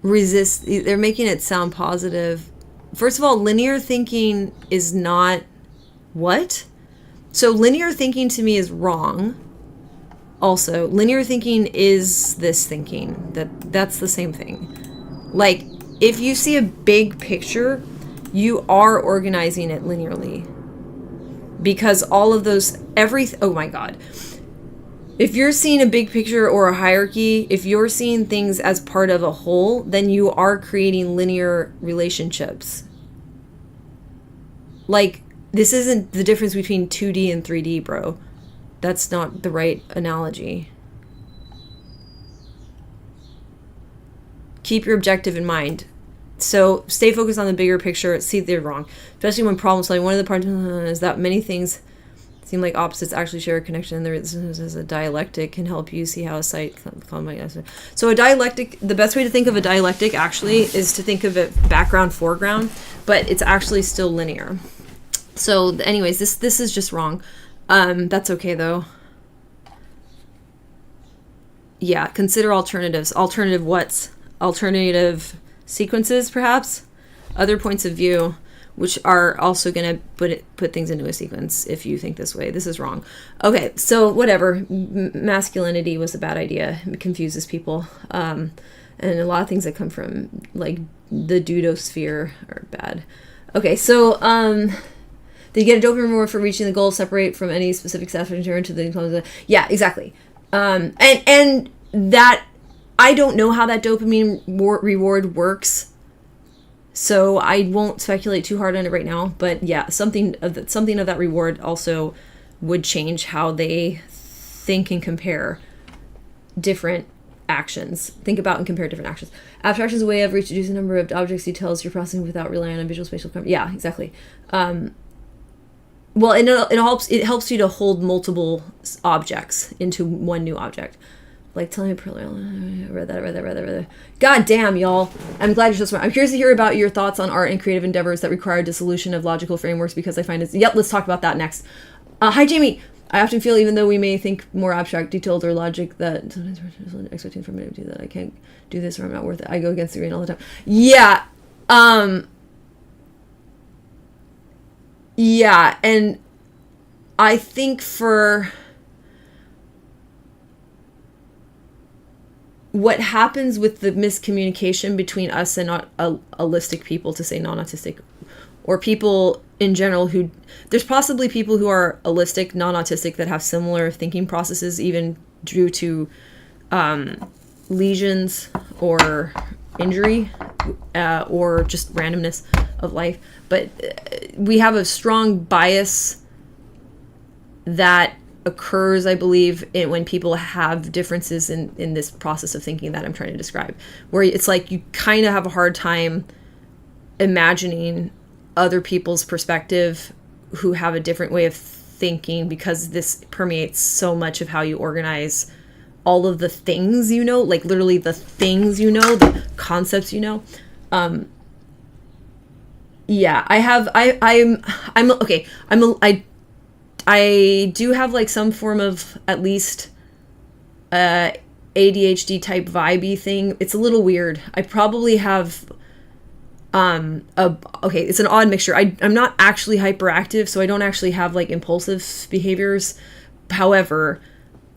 Resist. They're making it sound positive. First of all, linear thinking is not... What? So linear thinking to me is wrong. Also, linear thinking is this thinking. That's the same thing. Like, if you see a big picture, you are organizing it linearly. Because all of those... Oh my god. If you're seeing a big picture or a hierarchy, if you're seeing things as part of a whole, then you are creating linear relationships. like, this isn't the difference between 2D and 3D, bro. That's not the right analogy. Keep your objective in mind. So stay focused on the bigger picture. See, they're wrong. Especially when problem solving. One of the parts is that many things seem like opposites actually share a connection. And there is a dialectic can help you see how a site. So a dialectic, the best way to think of a dialectic actually is to think of it background, foreground, but it's actually still linear. So anyways, this is just wrong. That's okay though. Yeah, consider alternatives. Alternative what's? Alternative sequences, perhaps? Other points of view, which are also going to put things into a sequence if you think this way. This is wrong. Okay, so whatever. Masculinity was a bad idea. It confuses people. And a lot of things that come from, like, the dudosphere are bad. Okay, so, did you get a dopamine reward for reaching the goal, separate from any specific satisfaction to the... Yeah, exactly. And that... I don't know how that dopamine reward works, so I won't speculate too hard on it right now. But yeah, something of that reward also would change how they think and compare different actions. Think about and compare different actions. Abstraction is a way of reducing the number of objects details you're processing without relying on visual spatial. Yeah, exactly. Well, it helps you to hold multiple objects into one new object. Like, tell me, I read that. God damn, y'all. I'm glad you're so smart. I'm curious to hear about your thoughts on art and creative endeavors that require dissolution of logical frameworks, because I find it's... Yep, let's talk about that next. Hi, Jamie. I often feel, even though we may think more abstract, detailed, or logic, that sometimes we're expecting from it that I can't do this or I'm not worth it. I go against the grain all the time. Yeah. Yeah, and I think for... what happens with the miscommunication between us and allistic people, to say non-autistic, or people in general who... There's possibly people who are allistic, non-autistic, that have similar thinking processes, even due to lesions or injury or just randomness of life. But we have a strong bias that occurs, I believe, when people have differences in this process of thinking that I'm trying to describe, where it's like you kind of have a hard time imagining other people's perspective who have a different way of thinking, because this permeates so much of how you organize all of the things, you know, like literally the things, you know, the concepts, you know. Yeah, I do have like some form of at least ADHD type vibey thing. It's a little weird. I probably have it's an odd mixture. I'm not actually hyperactive, so I don't actually have like impulsive behaviors. However,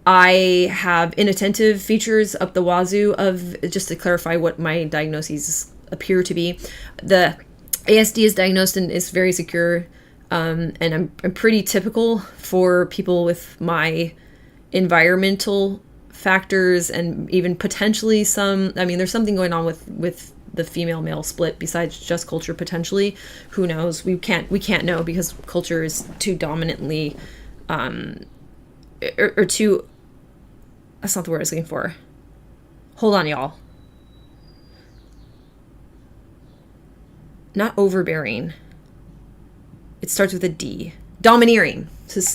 I have inattentive features up the wazoo of, just to clarify what my diagnoses appear to be. The ASD is diagnosed and is very secure. And I'm pretty typical for people with my environmental factors, and even potentially some, I mean, there's something going on with the female-male split besides just culture, potentially. Who knows? We can't know, because culture is too dominantly, or too, that's not the word I was looking for. Hold on, y'all. Not overbearing. It starts with a D. Domineering.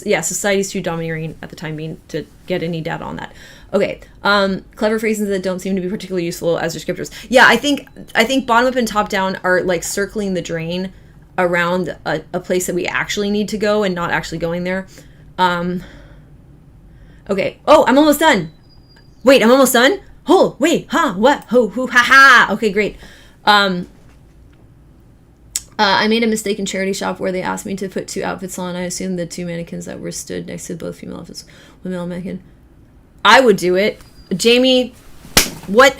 Yeah, society's too domineering at the time being to get any data on that. Okay. Clever phrases that don't seem to be particularly useful as descriptors. Yeah, I think bottom up and top down are like circling the drain around a place that we actually need to go and not actually going there. Okay. Oh, I'm almost done. Wait, I'm almost done? Oh, wait, huh, what? Ho, hoo, ha, ha. Okay, great. I made a mistake in charity shop where they asked me to put 2 outfits on. I assumed the 2 mannequins that were stood next to both female outfits with male mannequin. I would do it. Jamie,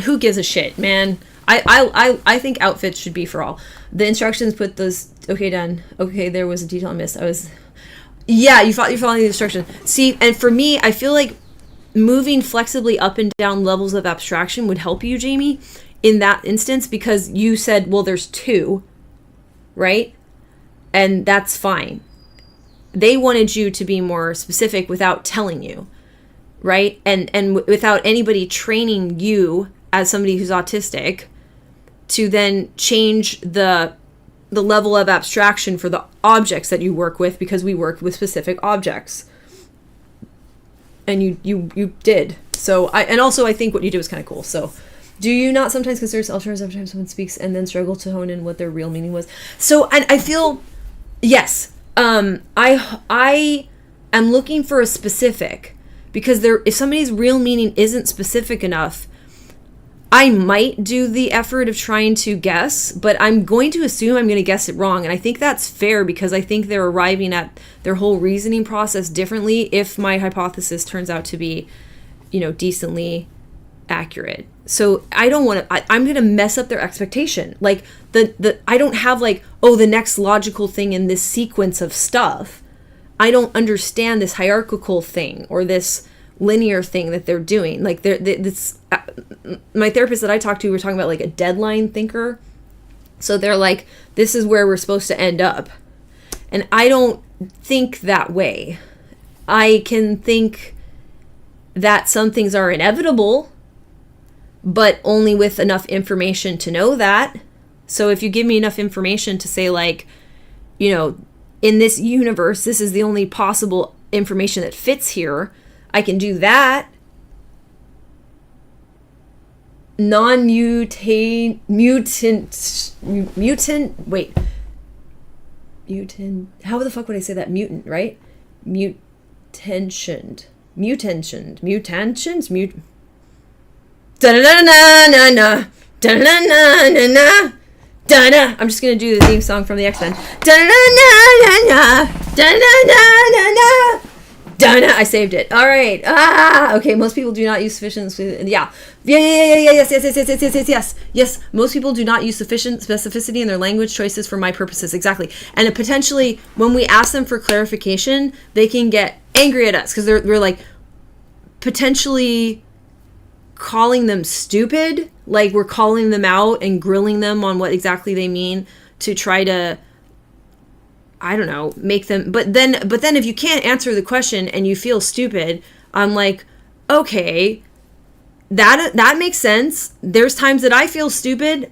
who gives a shit, man? I think outfits should be for all. The instructions put those, okay, done. Okay, there was a detail I missed. Yeah, you're following the instructions. See, and for me, I feel like moving flexibly up and down levels of abstraction would help you, Jamie, in that instance, because you said, well, there's 2. Right? And that's fine. They wanted you to be more specific without telling you, right? And without anybody training you as somebody who's autistic to then change the level of abstraction for the objects that you work with, because we work with specific objects. And you did. So I think what you did was kind of cool. So, do you not sometimes consider self-trust every time someone speaks and then struggle to hone in what their real meaning was? So, and I feel, yes, I am looking for a specific, because if somebody's real meaning isn't specific enough, I might do the effort of trying to guess, but I'm going to assume I'm going to guess it wrong. And I think that's fair, because I think they're arriving at their whole reasoning process differently if my hypothesis turns out to be, decently accurate. So I don't want to, I'm going to mess up their expectation. Like I don't have the next logical thing in this sequence of stuff. I don't understand this hierarchical thing or this linear thing that they're doing. My therapist that I talked to, were talking about a deadline thinker. So they're like, this is where we're supposed to end up. And I don't think that way. I can think that some things are inevitable, but only with enough information to know that. So if you give me enough information to say in this universe, this is the only possible information that fits here, I can do that. Mutant, how the fuck would I say that? Mutant, right? Mutations. Da-da-da-na-na-na. Da-da-da-na-na-na. Da-da. I'm just going to do the theme song from the X-Men. Da-da-da-na-na-na. Da-da-da-na-na. Da-da. I saved it. All right. Okay. Most people do not use sufficient. Yes. Most people do not use sufficient specificity in their language choices for my purposes. Exactly. And potentially, when we ask them for clarification, they can get angry at us because we're potentially calling them stupid. We're calling them out and grilling them on what exactly they mean to try to, I don't know, make them. But then if you can't answer the question and you feel stupid, I'm like, okay, that makes sense. There's times that I feel stupid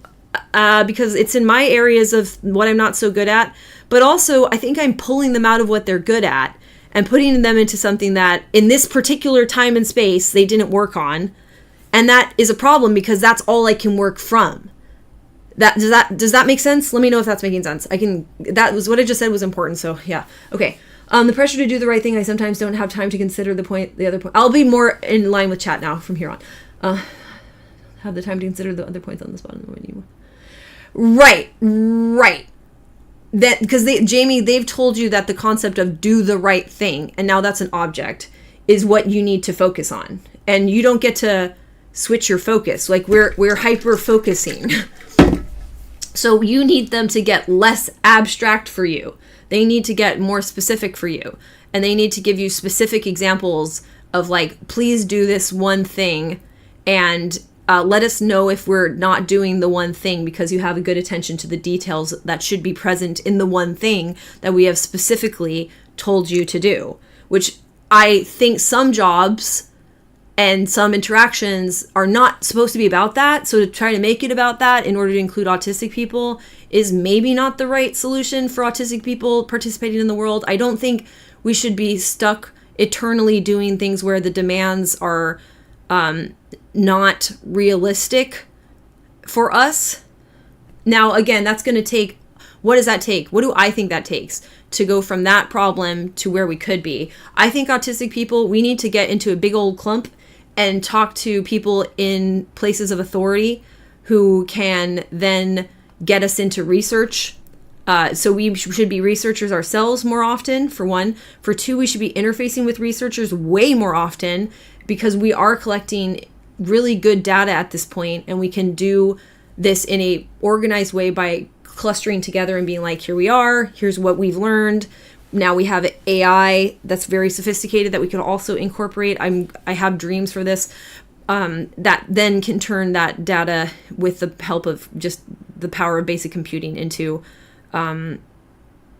because it's in my areas of what I'm not so good at. But also, I think I'm pulling them out of what they're good at and putting them into something that in this particular time and space they didn't work on. And that is a problem because that's all I can work from. Does that make sense? Let me know if that's making sense. That was what I just said was important. So yeah. Okay. The pressure to do the right thing. I sometimes don't have time to consider the other point. I'll be more in line with chat now from here on. Have the time to consider the other points on the spot in the menu. Right. That because Jamie, they've told you that the concept of do the right thing, and now that's an object, is what you need to focus on, and you don't get to switch your focus. We're hyper focusing. So you need them to get less abstract for you. They need to get more specific for you. And they need to give you specific examples of please do this one thing and let us know if we're not doing the one thing because you have a good attention to the details that should be present in the one thing that we have specifically told you to do. Which I think some jobs and some interactions are not supposed to be about that. So to try to make it about that in order to include autistic people is maybe not the right solution for autistic people participating in the world. I don't think we should be stuck eternally doing things where the demands are not realistic for us. Now, again, that's going to take, what does that take? What do I think that takes to go from that problem to where we could be? I think autistic people, we need to get into a big old clump and talk to people in places of authority who can then get us into research. So we should be researchers ourselves more often, for one. For two, we should be interfacing with researchers way more often because we are collecting really good data at this point, and we can do this in a organized way by clustering together and being like, here we are, here's what we've learned. Now we have AI that's very sophisticated that we can also incorporate. I have dreams for this that then can turn that data with the help of just the power of basic computing into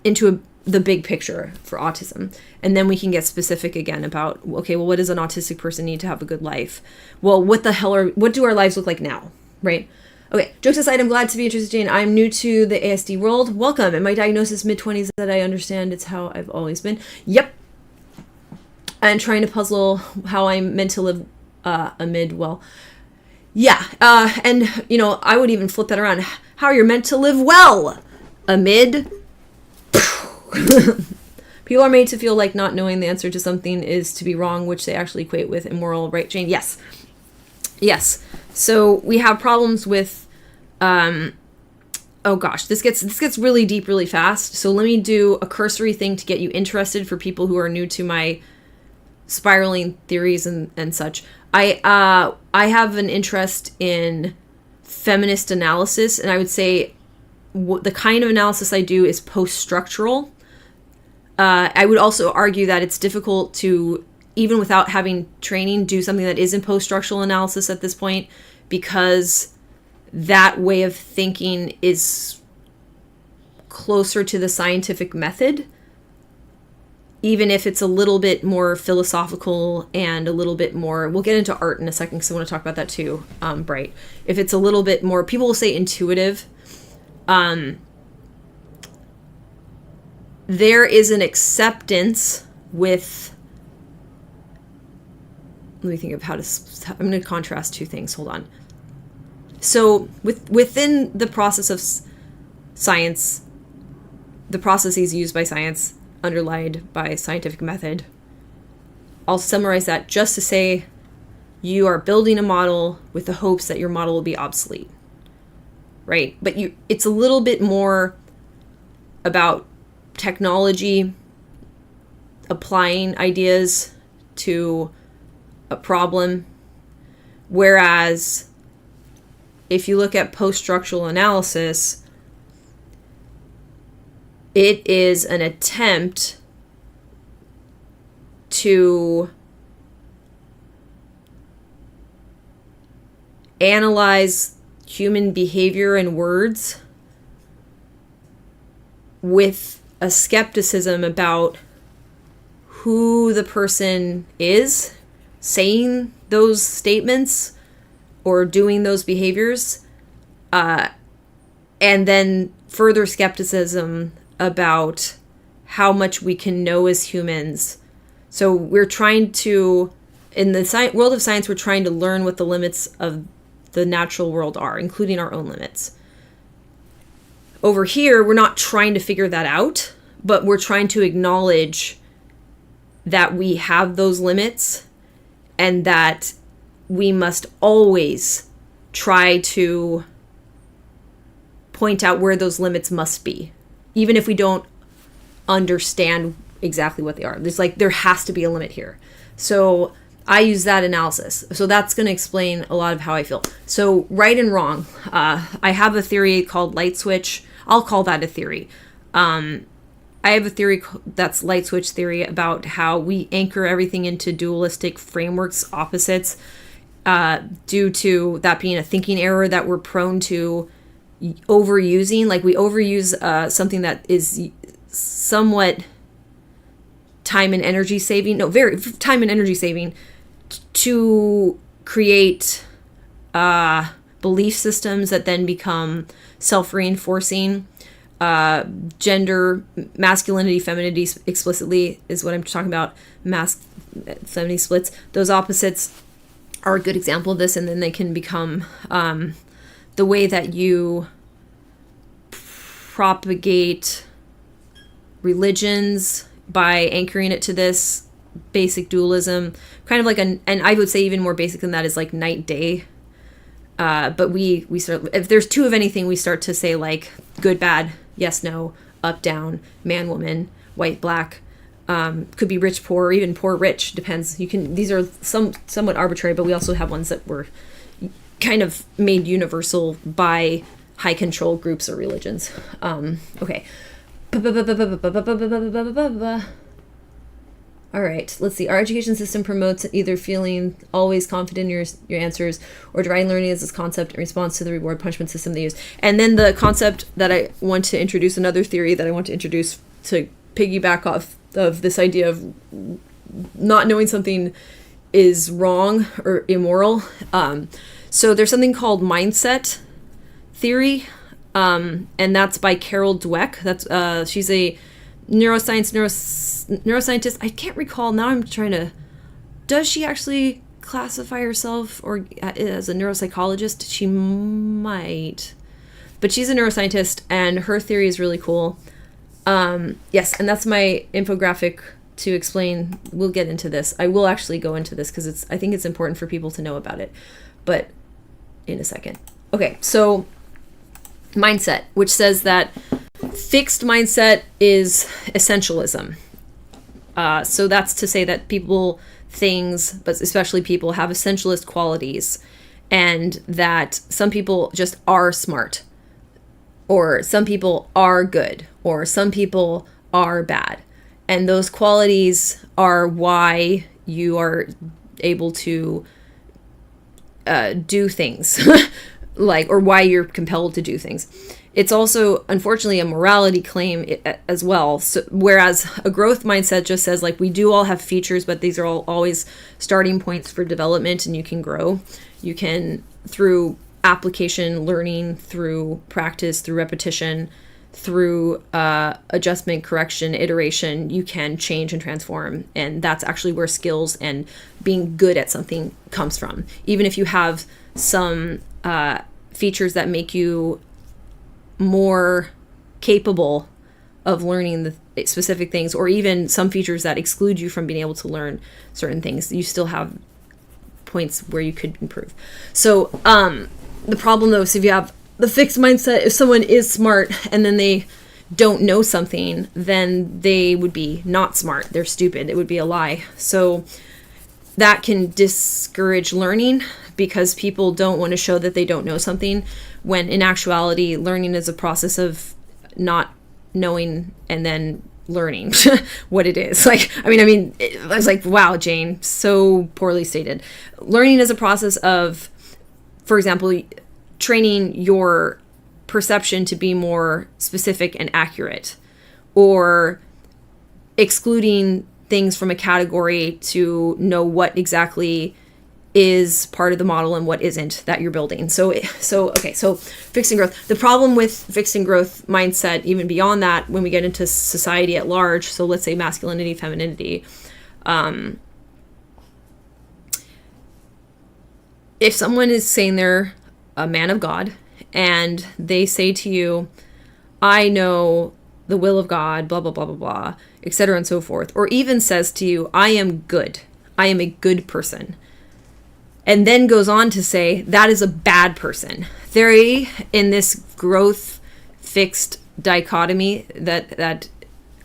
into the big picture for autism. And then we can get specific again about, okay, well, what does an autistic person need to have a good life? Well, what do our lives look like now, right? Okay, jokes aside, I'm glad to be interested, Jane. I'm new to the ASD world. Welcome. And my diagnosis, mid-20s, that I understand it's how I've always been. Yep. And trying to puzzle how I'm meant to live amid, well, yeah. And, you know, I would even flip that around. How you're meant to live well amid. People are made to feel like not knowing the answer to something is to be wrong, which they actually equate with immoral, right, Jane? Yes. Yes. So we have problems with, oh gosh, this gets really deep really fast. So let me do a cursory thing to get you interested for people who are new to my spiraling theories and such. I have an interest in feminist analysis, and I would say the kind of analysis I do is post-structural. I would also argue that it's difficult to, even without having training, do something that isn't post-structural analysis at this point, because that way of thinking is closer to the scientific method, even if it's a little bit more philosophical and a little bit more, we'll get into art in a second because I want to talk about that too, Bright. If it's a little bit more, people will say intuitive, there is an acceptance with, let me think of how to, I'm going to contrast two things. Hold on. So within the process of science, the processes used by science, underlined by scientific method, I'll summarize that just to say you are building a model with the hopes that your model will be obsolete, right? But it's a little bit more about technology applying ideas to a problem, whereas if you look at post-structural analysis, it is an attempt to analyze human behavior and words with a skepticism about who the person is saying those statements or doing those behaviors, and then further skepticism about how much we can know as humans. So we're trying to, in the world of science, we're trying to learn what the limits of the natural world are, including our own limits. Over here, we're not trying to figure that out, but we're trying to acknowledge that we have those limits and that we must always try to point out where those limits must be, even if we don't understand exactly what they are. There has to be a limit here. So I use that analysis. So that's going to explain a lot of how I feel. So right and wrong. I have a theory called light switch. I'll call that a theory. I have a theory that's light switch theory about how we anchor everything into dualistic frameworks, opposites, due to that being a thinking error that we're prone to overusing. Like we overuse something that is somewhat time and energy saving. No, very time and energy saving to create belief systems that then become self-reinforcing. Gender, masculinity, femininity explicitly is what I'm talking about. Femininity splits. Those opposites are a good example of this, and then they can become the way that you propagate religions by anchoring it to this basic dualism, kind of like and I would say even more basic than that is like night day. But we start, if there's two of anything, we start to say like good, bad, yes, no, up, down, man, woman, white, black, could be rich, poor, or even poor, rich, depends. These are somewhat arbitrary, but we also have ones that were kind of made universal by high control groups or religions. Okay. All right, let's see. Our education system promotes either feeling always confident in your answers or dividing learning as this concept in response to the reward punishment system they use. And then the concept that I want to introduce, another theory that I want to introduce to piggyback off of this idea of not knowing something is wrong or immoral. So there's something called mindset theory, and that's by Carol Dweck. That's she's a neuroscientist. I can't recall now. I'm trying to. Does she actually classify herself or as a neuropsychologist? She might, but she's a neuroscientist, and her theory is really cool. Yes, and that's my infographic to explain. We'll get into this. I will actually go into this because I think it's important for people to know about it, but in a second. Okay, so mindset, which says that fixed mindset is essentialism. So that's to say that people, things, but especially people, have essentialist qualities, and that some people just are smart, or some people are good, or some people are bad. And those qualities are why you are able to do things, or why you're compelled to do things. It's also, unfortunately, a morality claim as well. So, whereas a growth mindset just says, like, we do all have features, but these are all always starting points for development, and you can grow. You can, through application, learning, through practice, through repetition, through adjustment, correction, iteration, you can change and transform. And that's actually where skills and being good at something comes from. Even if you have some features that make you more capable of learning the specific things, or even some features that exclude you from being able to learn certain things, you still have points where you could improve. So the problem, though, is if you have the fixed mindset, if someone is smart and then they don't know something, then they would be not smart. They're stupid. It would be a lie. So that can discourage learning, because people don't want to show that they don't know something, when in actuality, learning is a process of not knowing and then learning what it is. Like, I mean, I was like, wow, Jane, so poorly stated. Learning is a process of, for example, training your perception to be more specific and accurate, or excluding things from a category to know what exactly is part of the model and what isn't that you're building. So fixed and growth. The problem with fixed and growth mindset, even beyond that, when we get into society at large, so let's say masculinity, femininity, if someone is saying they're a man of God and they say to you, I know the will of God, blah, blah, blah, blah, blah, etc. and so forth, or even says to you, I am good, I am a good person, and then goes on to say that is a bad person. They, in this growth fixed dichotomy that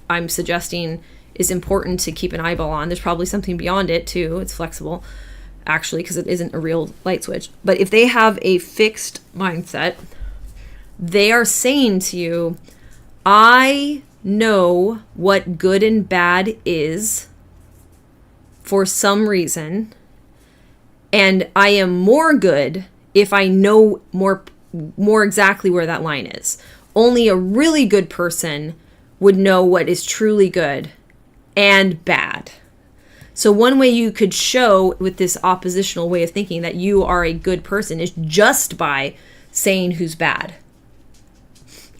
I'm suggesting is important to keep an eyeball on. There's probably something beyond it too. It's flexible, actually, because it isn't a real light switch. But if they have a fixed mindset, they are saying to you, I know what good and bad is for some reason, and I am more good if I know more exactly where that line is. Only a really good person would know what is truly good and bad. So one way you could show with this oppositional way of thinking that you are a good person is just by saying who's bad.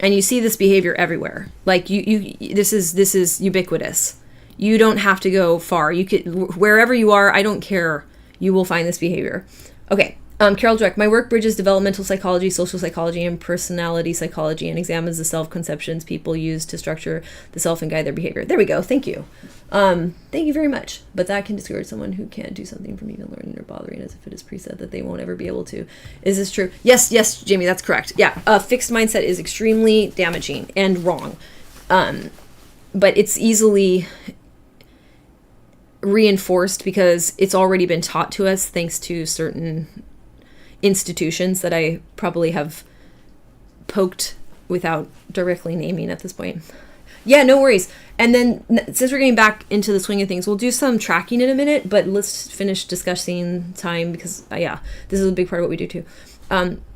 And you see this behavior everywhere. Like this is ubiquitous. You don't have to go far. You could, wherever you are, I don't care, you will find this behavior. Okay. Carol Dweck, my work bridges developmental psychology, social psychology, and personality psychology, and examines the self-conceptions people use to structure the self and guide their behavior. There we go. Thank you. Thank you very much. But that can discourage someone who can't do something from even learning or bothering, as if it is preset that they won't ever be able to. Is this true? Yes, Jamie, that's correct. Yeah, a fixed mindset is extremely damaging and wrong. But it's easily reinforced because it's already been taught to us thanks to certain institutions that I probably have poked without directly naming at this point. Yeah, no worries. And then since we're getting back into the swing of things, we'll do some tracking in a minute, but let's finish discussing time because, this is a big part of what we do too.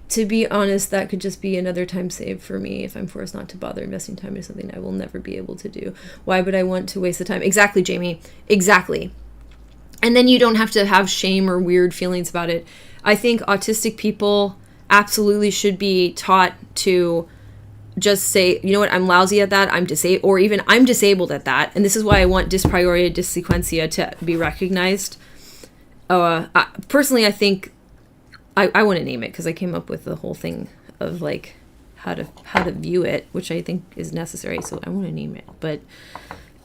to be honest, that could just be another time save for me if I'm forced not to bother investing time in something I will never be able to do. Why would I want to waste the time? Exactly, Jamie. Exactly. And then you don't have to have shame or weird feelings about it. I think autistic people absolutely should be taught to just say, you know what, I'm lousy at that, I'm disabled, or even I'm disabled at that. And this is why I want dyspraeria dyssequentia to be recognized. Personally, I think I want to name it because I came up with the whole thing of like how to view it, which I think is necessary. So I want to name it. But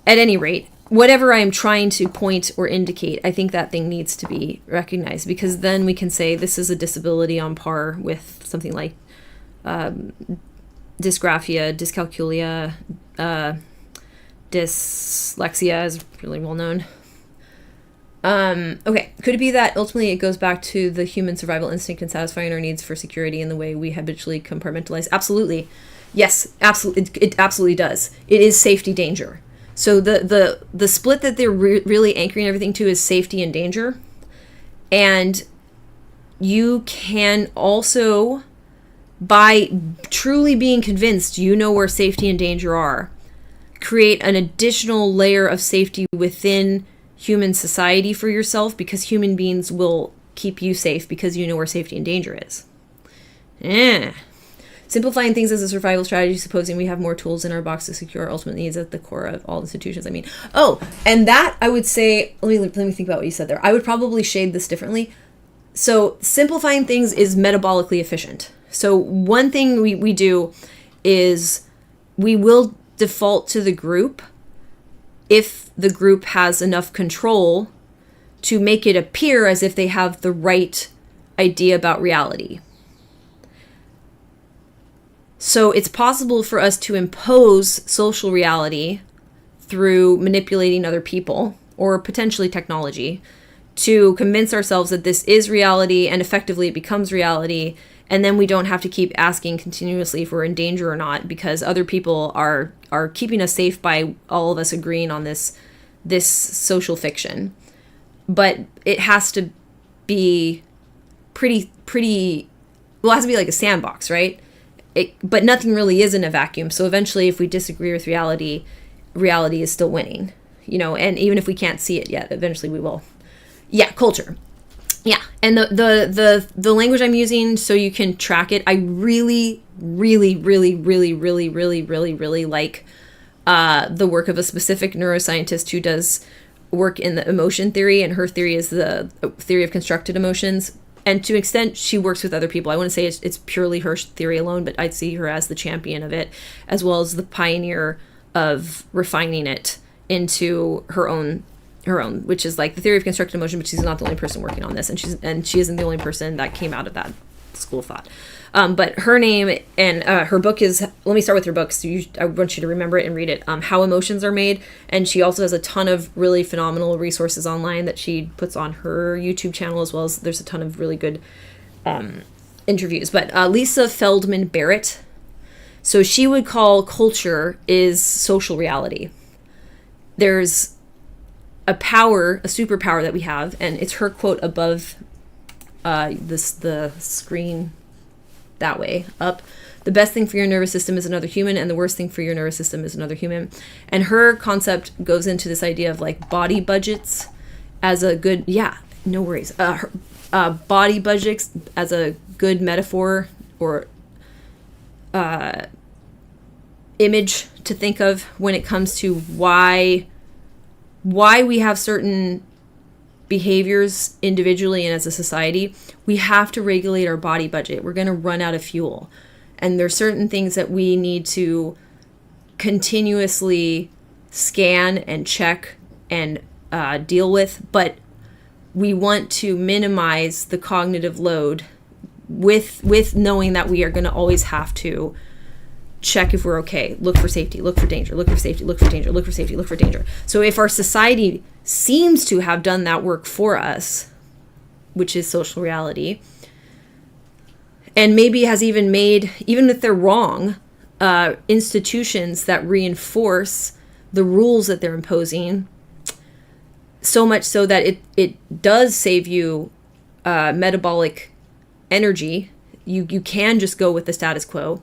at any rate, whatever I am trying to point or indicate, I think that thing needs to be recognized, because then we can say this is a disability on par with something like dysgraphia, dyscalculia, dyslexia is really well known. Okay, could it be that ultimately it goes back to the human survival instinct and satisfying our needs for security in the way we habitually compartmentalize? Absolutely. Yes, absolutely. It absolutely does. It is safety danger. So the split that they're really anchoring everything to is safety and danger. And you can also, by truly being convinced you know where safety and danger are, create an additional layer of safety within human society for yourself, because human beings will keep you safe because you know where safety and danger is. Simplifying things as a survival strategy, supposing we have more tools in our box to secure our ultimate needs at the core of all institutions. I mean, and that I would say, let me think about what you said there. I would probably shade this differently. So simplifying things is metabolically efficient. So one thing we do is we will default to the group if the group has enough control to make it appear as if they have the right idea about reality. So it's possible for us to impose social reality through manipulating other people or potentially technology to convince ourselves that this is reality, and effectively it becomes reality. And then we don't have to keep asking continuously if we're in danger or not, because other people are keeping us safe by all of us agreeing on this social fiction. But it has to be pretty well, it has to be like a sandbox, right? But nothing really is in a vacuum. So eventually, if we disagree with reality is still winning, and even if we can't see it yet, eventually we will. Yeah, culture. Yeah, and the language I'm using so you can track it, I really, really, really, really, really, really, really, really like the work of a specific neuroscientist who does work in the emotion theory, and her theory is the theory of constructed emotions. And to an extent, she works with other people. I wouldn't say it's purely her theory alone, but I'd see her as the champion of it, as well as the pioneer of refining it into her own, which is like the theory of constructed emotion. But she's not the only person working on this, and she isn't the only person that came out of that school of thought. But her name and her book is, let me start with her book. So I want you to remember it and read it. How Emotions Are Made. And she also has a ton of really phenomenal resources online that she puts on her YouTube channel, as well as there's a ton of really good interviews. But Lisa Feldman Barrett. So she would call culture is social reality. There's a superpower that we have, and it's her quote above the screen that way up. The best thing for your nervous system is another human, and the worst thing for your nervous system is another human. And her concept goes into this idea of like body budgets as a good, no worries. Body budgets as a good metaphor or image to think of when it comes to why we have certain behaviors individually and as a society. We have to regulate our body budget. We're going to run out of fuel. And there's certain things that we need to continuously scan and check and deal with, but we want to minimize the cognitive load with knowing that we are going to always have to check if we're okay, look for safety, look for danger, look for safety, look for danger, look for safety, look for danger. So if our society seems to have done that work for us, which is social reality, and maybe has even made, even if they're wrong, institutions that reinforce the rules that they're imposing, so much so that it does save you metabolic energy, you can just go with the status quo.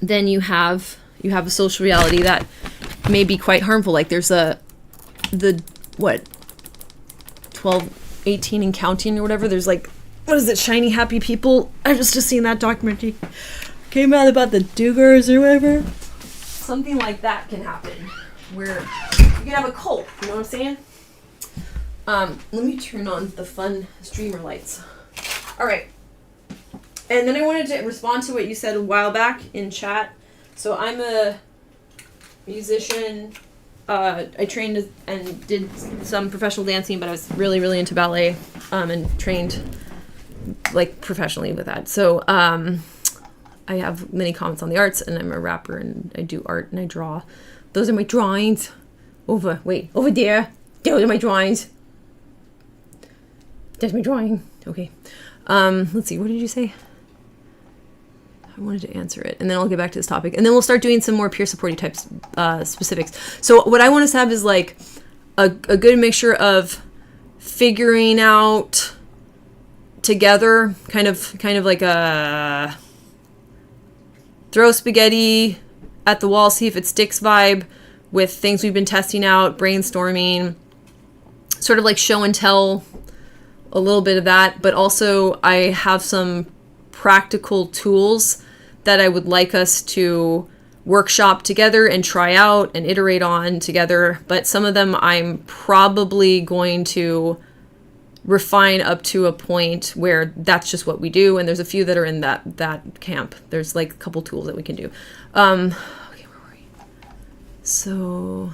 Then you have a social reality that may be quite harmful. Like there's the 12, 18 and counting or whatever. There's like, what is it, shiny happy people? I was just seeing that documentary came out about the do-gooders or whatever. Something like that can happen where you can have a cult, you know what I'm saying? Let me turn on the fun streamer lights. All right. And then I wanted to respond to what you said a while back in chat. So I'm a musician. I trained and did some professional dancing, but I was really, really into ballet and trained like professionally with that. So I have many comments on the arts, and I'm a rapper, and I do art and I draw. Those are my drawings. Over there. Those are my drawings. That's my drawing. Okay. Let's see. What did you say? I wanted to answer it, and then I'll get back to this topic, and then we'll start doing some more peer supporting types specifics. So what I want us to have is like a good mixture of figuring out together, kind of like a throw spaghetti at the wall, see if it sticks vibe with things we've been testing out, brainstorming, sort of like show and tell, a little bit of that, but also I have some practical tools that I would like us to workshop together and try out and iterate on together. But some of them I'm probably going to refine up to a point where that's just what we do. And there's a few that are in that camp. There's like a couple tools that we can do. Okay, where were we? So,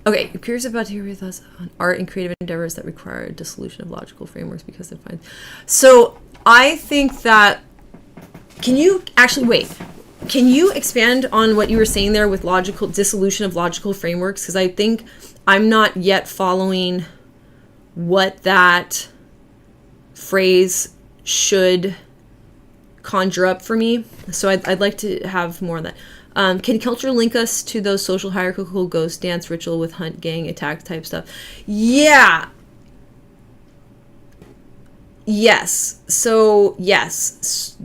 okay, you're curious about to hear your thoughts on art and creative endeavors that require a dissolution of logical frameworks because they're fine. So I think that, can you expand on what you were saying there with logical dissolution of logical frameworks? Because I think I'm not yet following what that phrase should conjure up for me. So I'd like to have more of that. Can culture link us to those social hierarchical ghost dance ritual with hunt gang attack type stuff? Yeah. Yes. So yes,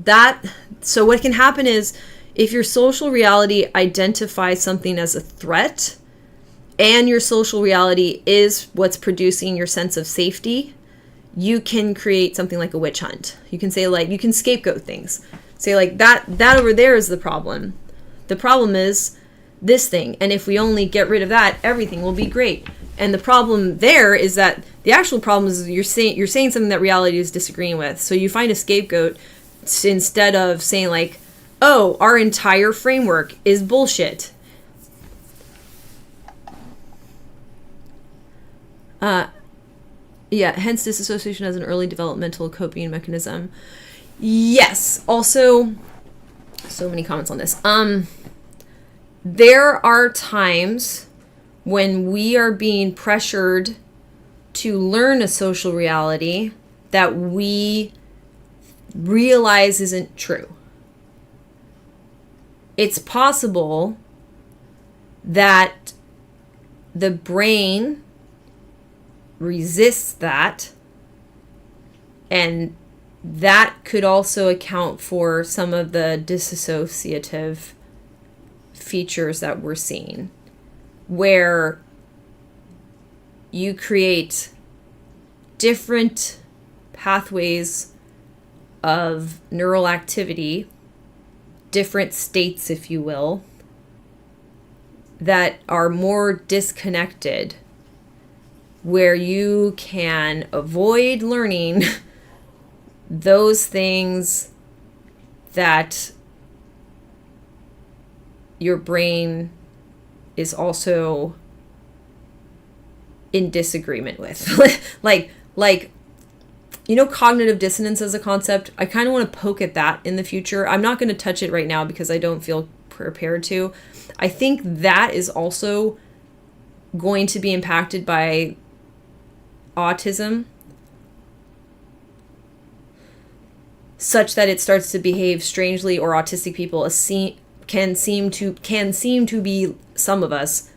so what can happen is if your social reality identifies something as a threat and your social reality is what's producing your sense of safety, you can create something like a witch hunt. You can say like, you can scapegoat things. Say like that over there is the problem. The problem is this thing. And if we only get rid of that, everything will be great. And the problem there is that the actual problem is you're saying something that reality is disagreeing with. So you find a scapegoat instead of saying like, oh, our entire framework is bullshit. Yeah, hence disassociation as an early developmental coping mechanism. Yes. Also, so many comments on this. There are times when we are being pressured to learn a social reality that we realize isn't true. It's possible that the brain resists that, and that could also account for some of the disassociative features that we're seeing, where you create different pathways of neural activity, different states, if you will, that are more disconnected, where you can avoid learning those things that your brain is also in disagreement with. like you know, cognitive dissonance as a concept. I kind of want to poke at that in the future. I'm not going to touch it right now because I don't feel prepared to. I think that is also going to be impacted by autism, such that it starts to behave strangely, or autistic people can seem to be, some of us,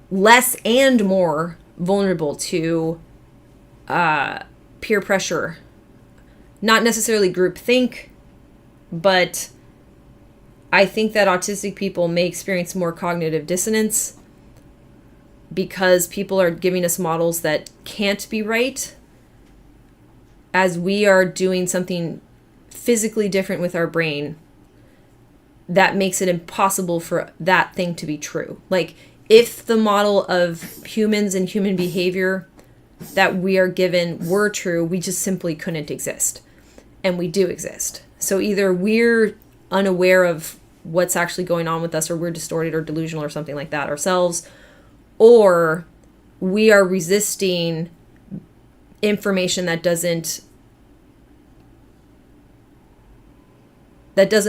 less and more vulnerable to peer pressure not necessarily groupthink, but I think that autistic people may experience more cognitive dissonance because people are giving us models that can't be right, as we are doing something physically different with our brain that makes it impossible for that thing to be true. Like, if the model of humans and human behavior that we are given were true, we just simply couldn't exist. And we do exist. So either we're unaware of what's actually going on with us, or we're distorted or delusional or something like that ourselves, or we are resisting information that doesn't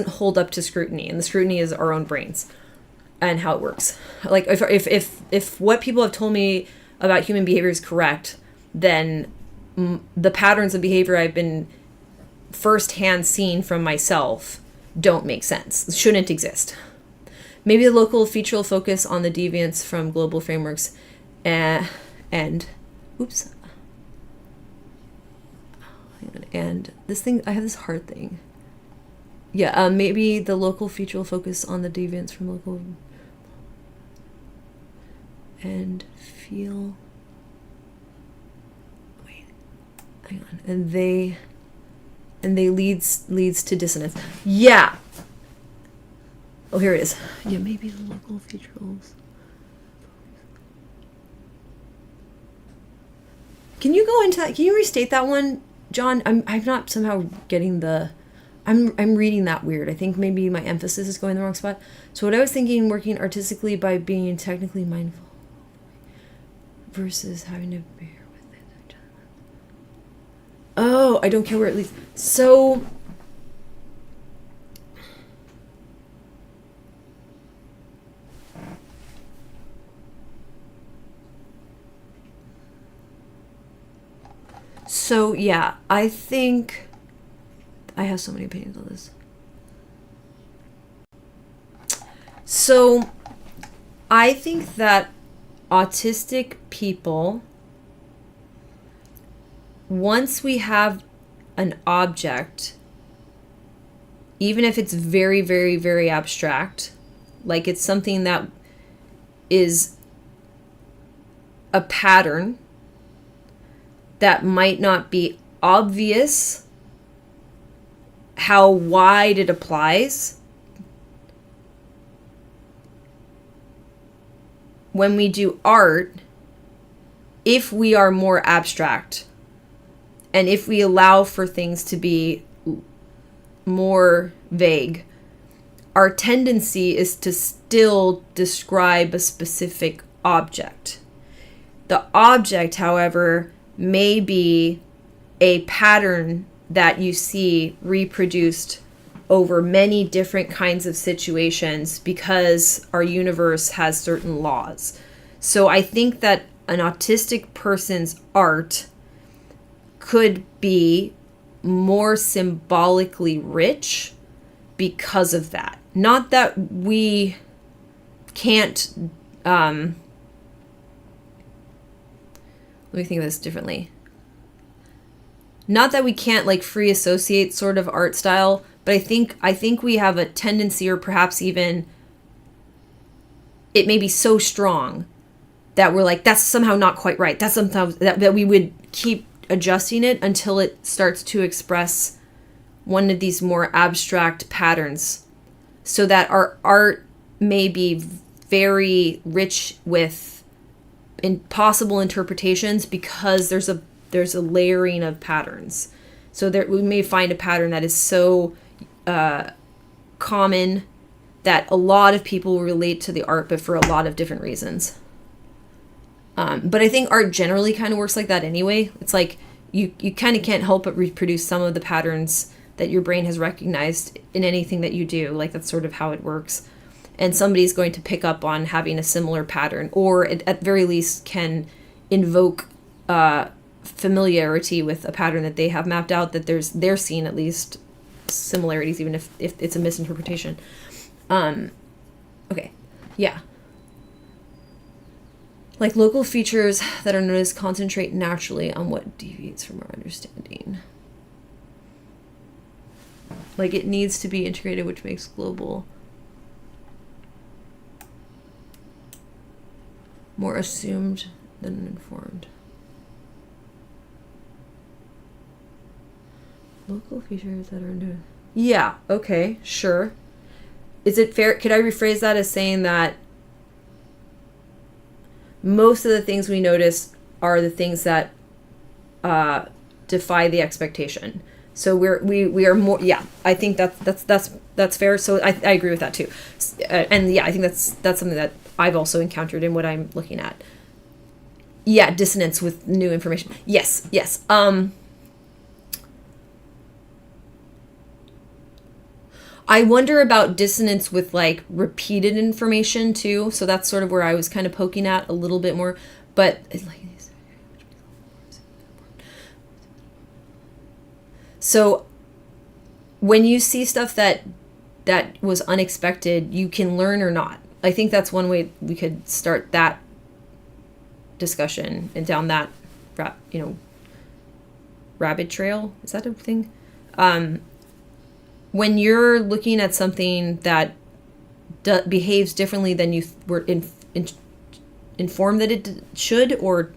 hold up to scrutiny, and the scrutiny is our own brains and how it works. Like, if what people have told me about human behavior is correct, then the patterns of behavior I've been firsthand seeing from myself don't make sense, shouldn't exist. Maybe the local feature will focus on the deviance from global frameworks and this thing, I have this hard thing. Yeah, maybe the local feature will focus on the deviance from local and feel. Wait, hang on. And they leads to dissonance. Yeah. Oh, here it is. Yeah, maybe the local feature will. Can you go into that? Can you restate that one, John? I'm not somehow getting the. I'm reading that weird. I think maybe my emphasis is going the wrong spot. So what I was thinking, working artistically by being technically mindful versus having to bear with it. Oh, I don't care where it leads. So yeah, I think I have so many opinions on this. So I think that autistic people, once we have an object, even if it's very, very, very abstract, like it's something that is a pattern that might not be obvious how wide it applies, when we do art, if we are more abstract and if we allow for things to be more vague, our tendency is to still describe a specific object. The object, however, may be a pattern that you see reproduced over many different kinds of situations because our universe has certain laws. So I think that an autistic person's art could be more symbolically rich because of that. Not that we can't, let me think of this differently. Not that we can't like free associate sort of art style, but I think we have a tendency, or perhaps even it may be so strong that we're like, that's somehow not quite right. That's sometimes that we would keep adjusting it until it starts to express one of these more abstract patterns, so that our art may be very rich with possible interpretations because there's a layering of patterns. So there, we may find a pattern that is so common that a lot of people relate to the art, but for a lot of different reasons. But I think art generally kind of works like that anyway. It's like you kind of can't help but reproduce some of the patterns that your brain has recognized in anything that you do. Like, that's sort of how it works. And somebody's going to pick up on having a similar pattern, or at very least can invoke familiarity with a pattern that they have mapped out, that they're seeing at least similarities, even if it's a misinterpretation. Okay, yeah. Like, local features that are noticed concentrate naturally on what deviates from our understanding. Like, it needs to be integrated, which makes global more assumed than informed. Local features that are new. Yeah, okay, sure. Is it fair? Could I rephrase that as saying that most of the things we notice are the things that defy the expectation? So we are more. Yeah, I think that's fair. So I agree with that too. And yeah, I think that's something that I've also encountered in what I'm looking at. Yeah, dissonance with new information. Yes. I wonder about dissonance with like repeated information too. So that's sort of where I was kind of poking at a little bit more. But it's like, so when you see stuff that was unexpected, you can learn or not. I think that's one way we could start that discussion and down that rabbit trail. Is that a thing? When you're looking at something that behaves differently than you were informed that it should, or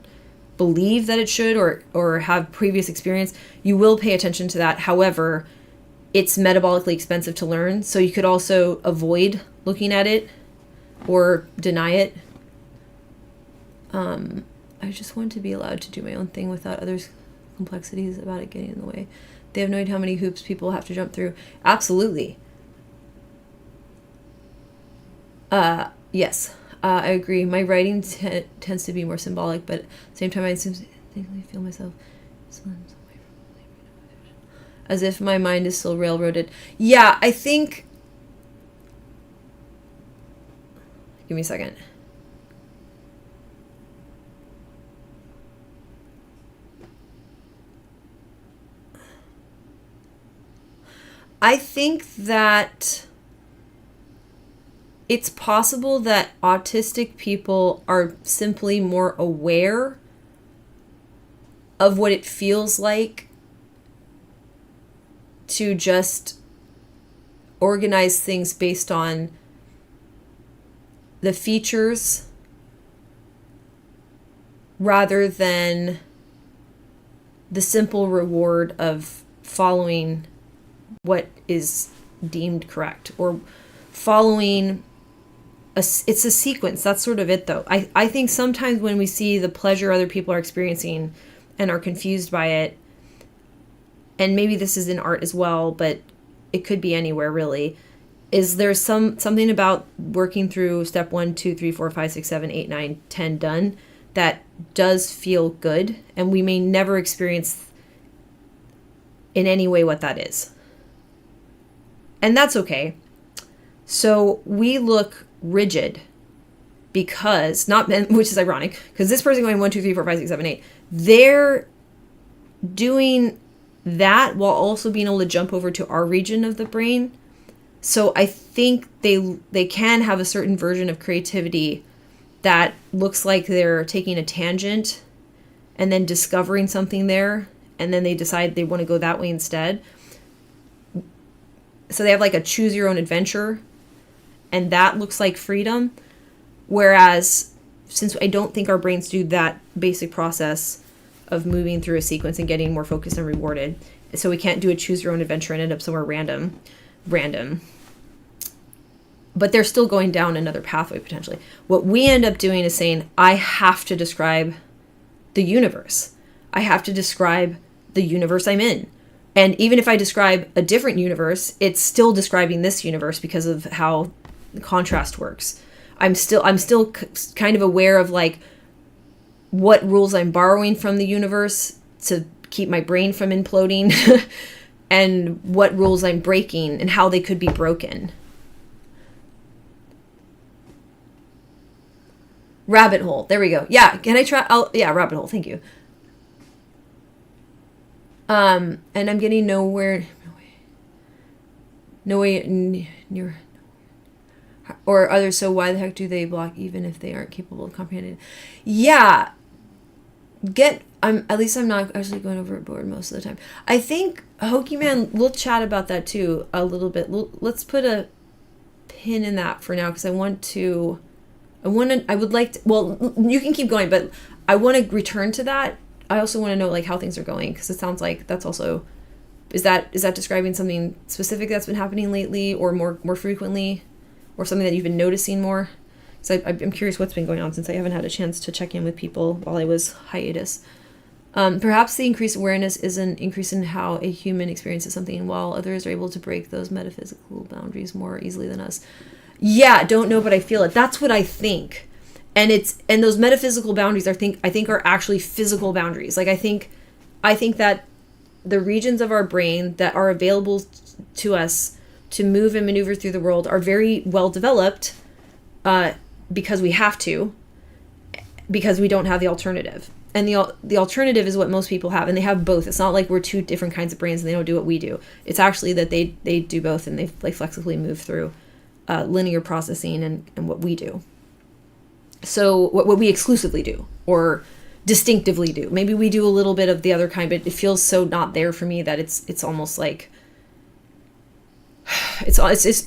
believe that it should, or have previous experience, you will pay attention to that. However, it's metabolically expensive to learn, so you could also avoid looking at it or deny it. I just want to be allowed to do my own thing without others' complexities about it getting in the way. They have no idea how many hoops people have to jump through. Absolutely. Yes, I agree. My writing tends to be more symbolic, but at the same time, I instinctively feel myself as if my mind is still railroaded. Yeah, I think... Give me a second. I think that it's possible that autistic people are simply more aware of what it feels like to just organize things based on the features rather than the simple reward of following what is deemed correct, or following it's a sequence. That's sort of it, though. I think sometimes when we see the pleasure other people are experiencing and are confused by it, and maybe this is in art as well, but it could be anywhere really, is there's something about working through step 1, 2, 3, 4, 5, 6, 7, 8, 9, 10 done that does feel good, and we may never experience in any way what that is. And that's okay. So we look rigid because, which is ironic, because this person going 1, 2, 3, 4, 5, 6, 7, 8, they're doing that while also being able to jump over to our region of the brain. So I think they can have a certain version of creativity that looks like they're taking a tangent and then discovering something there, and then they decide they want to go that way instead. So they have like a choose your own adventure, and that looks like freedom. Whereas, since I don't think our brains do that basic process of moving through a sequence and getting more focused and rewarded, so we can't do a choose your own adventure and end up somewhere random. But they're still going down another pathway potentially. What we end up doing is saying, I have to describe the universe. I have to describe the universe I'm in. And even if I describe a different universe, it's still describing this universe because of how the contrast works. I'm still kind of aware of like what rules I'm borrowing from the universe to keep my brain from imploding and what rules I'm breaking and how they could be broken. Rabbit hole. There we go. Yeah. Can I try? Rabbit hole. Thank you. And I'm getting no way near, or others. So why the heck do they block even if they aren't capable of comprehending? Yeah. at least I'm not actually going overboard most of the time. I think Hokey Man, we'll chat about that too a little bit. Let's put a pin in that for now, because I would like to, well, you can keep going, but I want to return to that. I also want to know like how things are going, because it sounds like that's also, is that describing something specific that's been happening lately, or more frequently, or something that you've been noticing more? So I'm curious what's been going on, since I haven't had a chance to check in with people while I was hiatus. Perhaps the increased awareness is an increase in how a human experiences something, while others are able to break those metaphysical boundaries more easily than us. Yeah, don't know, but I feel it. That's what I think. And those metaphysical boundaries I think are actually physical boundaries. Like I think that the regions of our brain that are available to us to move and maneuver through the world are very well developed, because we have to, because we don't have the alternative. And the alternative is what most people have, and they have both. It's not like we're two different kinds of brains and they don't do what we do. It's actually that they do both, and they like flexibly move through linear processing and what we do. So what we exclusively do, or distinctively do. Maybe we do a little bit of the other kind, but it feels so not there for me that it's almost like it's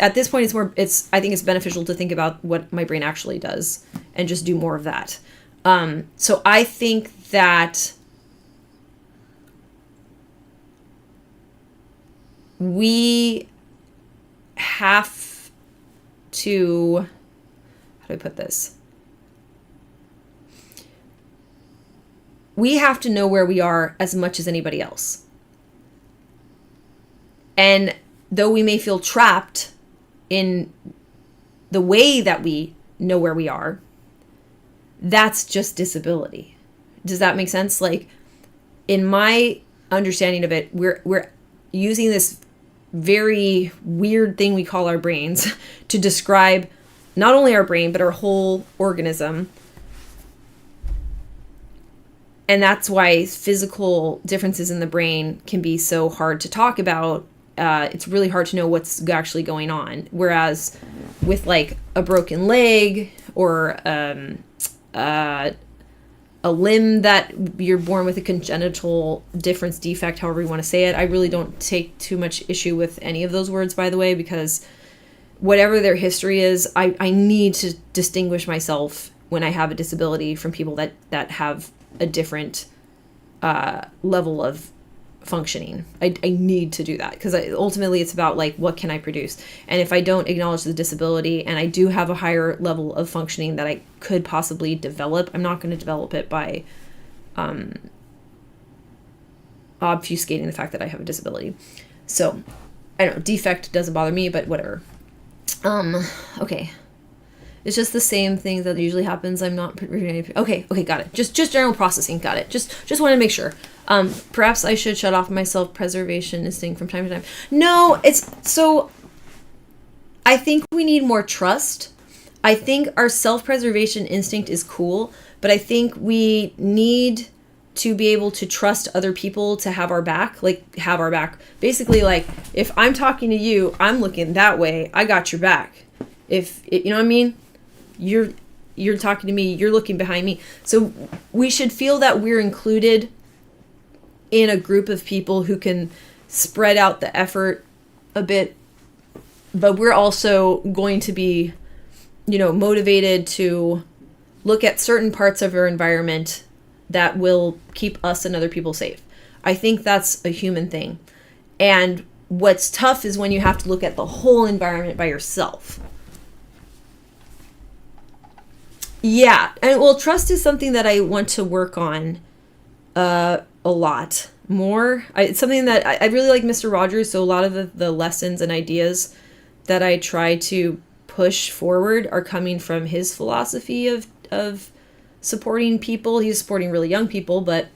at this point I think it's beneficial to think about what my brain actually does and just do more of that. So I think that we have to, how do I put this? We have to know where we are as much as anybody else. And though we may feel trapped in the way that we know where we are, that's just disability. Does that make sense? Like, in my understanding of it, we're using this very weird thing we call our brains to describe not only our brain, but our whole organism. And that's why physical differences in the brain can be so hard to talk about. It's really hard to know what's actually going on. Whereas with like a broken leg, or a limb that you're born with a congenital difference, defect, however you want to say it. I really don't take too much issue with any of those words, by the way, because whatever their history is, I need to distinguish myself when I have a disability from people that have a different level of functioning. I need to do that, because ultimately it's about like, what can I produce? And if I don't acknowledge the disability, and I do have a higher level of functioning that I could possibly develop, I'm not going to develop it by obfuscating the fact that I have a disability. So I don't know, defect doesn't bother me, but whatever. Okay. It's just the same thing that usually happens. I'm not... Okay, got it. Just general processing, got it. Just wanted to make sure. Perhaps I should shut off my self-preservation instinct from time to time. No, so I think we need more trust. I think our self-preservation instinct is cool, but I think we need to be able to trust other people to have our back. Basically, like, if I'm talking to you, I'm looking that way, I got your back. If, you know what I mean? You're talking to me, you're looking behind me. So we should feel that we're included in a group of people who can spread out the effort a bit, but we're also going to be, motivated to look at certain parts of our environment that will keep us and other people safe. I think that's a human thing. And what's tough is when you have to look at the whole environment by yourself. Yeah, and well, trust is something that I want to work on a lot more. It's something that I really like Mr. Rogers, so a lot of the lessons and ideas that I try to push forward are coming from his philosophy of supporting people. He's supporting really young people, but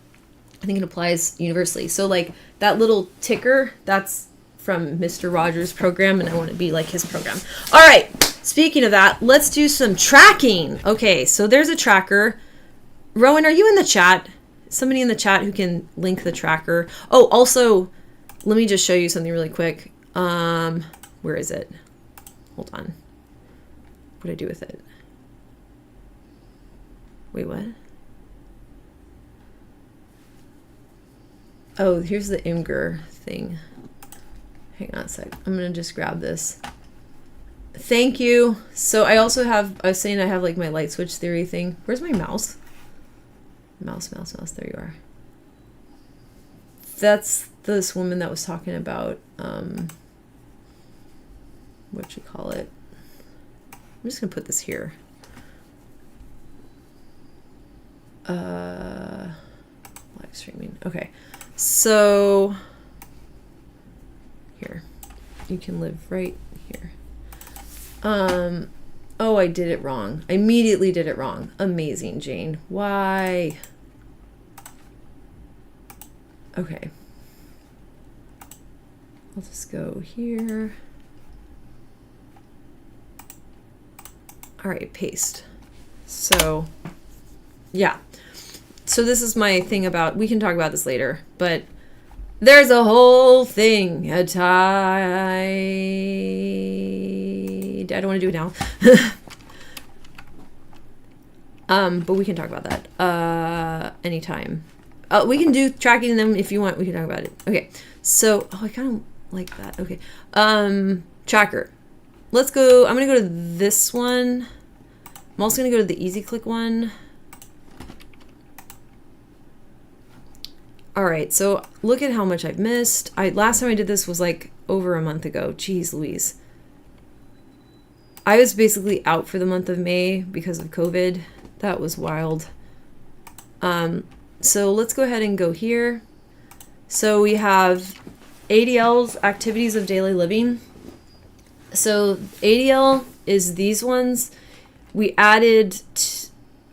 I think it applies universally. So like that little ticker, that's from Mr. Rogers' program, and I want to be like his program. All right. Speaking of that, let's do some tracking. Okay, so there's a tracker. Rowan, are you in the chat? Somebody in the chat who can link the tracker. Oh, also, let me just show you something really quick. Where is it? Hold on. What do I do with it? Wait, what? Oh, here's the Imgur thing. Hang on a sec. I'm going to just grab this. Thank you. So I also have, I was saying I have like my light switch theory thing. Where's my mouse? Mouse. There you are. That's this woman that was talking about, what you call it. I'm just going to put this here. Live streaming. Okay. So here, you can live right here. Oh, I did it wrong. I immediately did it wrong. Amazing, Jane. Why? Okay. I'll just go here. All right, paste. So, yeah. So this is my thing about, we can talk about this later, but there's a whole thing. I don't want to do it now. But we can talk about that anytime. We can do tracking them if you want. We can talk about it. Okay. So, oh, I kind of like that. Okay. Tracker. Let's go. I'm going to go to this one. I'm also going to go to the easy click one. All right. So look at how much I've missed. Last time I did this was like over a month ago. Jeez Louise. I was basically out for the month of May because of COVID. That was wild. So let's go ahead and go here. So we have ADLs, activities of daily living. So ADL is these ones. We added,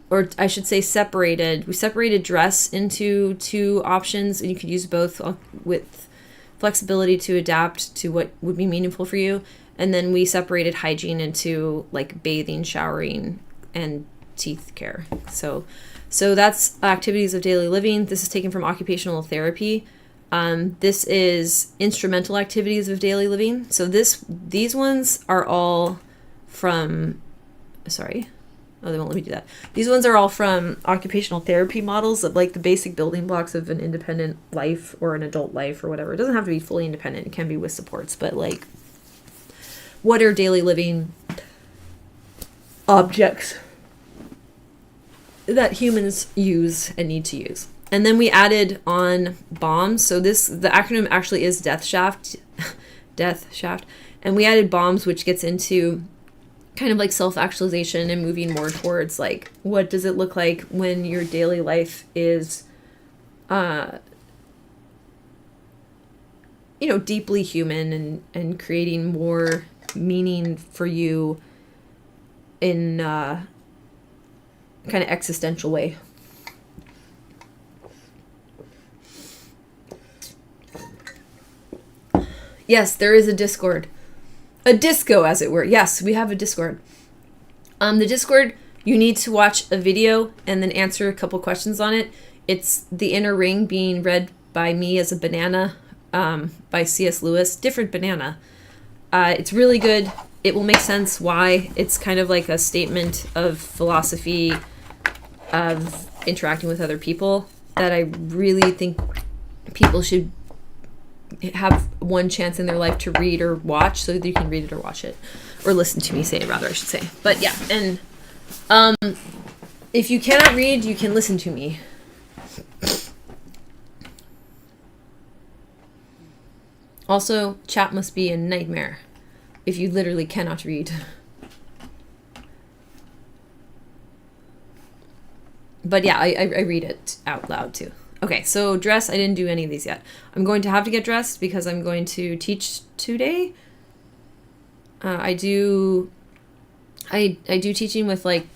or I should say separated. We separated dress into two options, and you could use both with flexibility to adapt to what would be meaningful for you. And then we separated hygiene into like bathing, showering, and teeth care. So that's activities of daily living. This is taken from occupational therapy. This is instrumental activities of daily living. So these ones are all from, sorry. Oh, they won't let me do that. These ones are all from occupational therapy models of like the basic building blocks of an independent life or an adult life or whatever. It doesn't have to be fully independent. It can be with supports, but like, what are daily living objects that humans use and need to use? And then we added on bombs. So the acronym actually is DEATHSHAFT, and we added bombs, which gets into kind of like self-actualization and moving more towards like, what does it look like when your daily life is, deeply human and creating more meaning for you in kind of existential way. Yes, there is a Discord. A disco, as it were. Yes, we have a Discord. The Discord, you need to watch a video and then answer a couple questions on it. It's The Inner Ring being read by me as a banana by C.S. Lewis. Different banana. It's really good. It will make sense why. It's kind of like a statement of philosophy of interacting with other people that I really think people should have one chance in their life to read or watch, so that you can read it or watch it, or listen to me say it, rather, I should say. But yeah, and if you cannot read, you can listen to me. Also, chat must be a nightmare if you literally cannot read. But yeah, I read it out loud too. Okay, so dress, I didn't do any of these yet. I'm going to have to get dressed because I'm going to teach today. I do teaching with like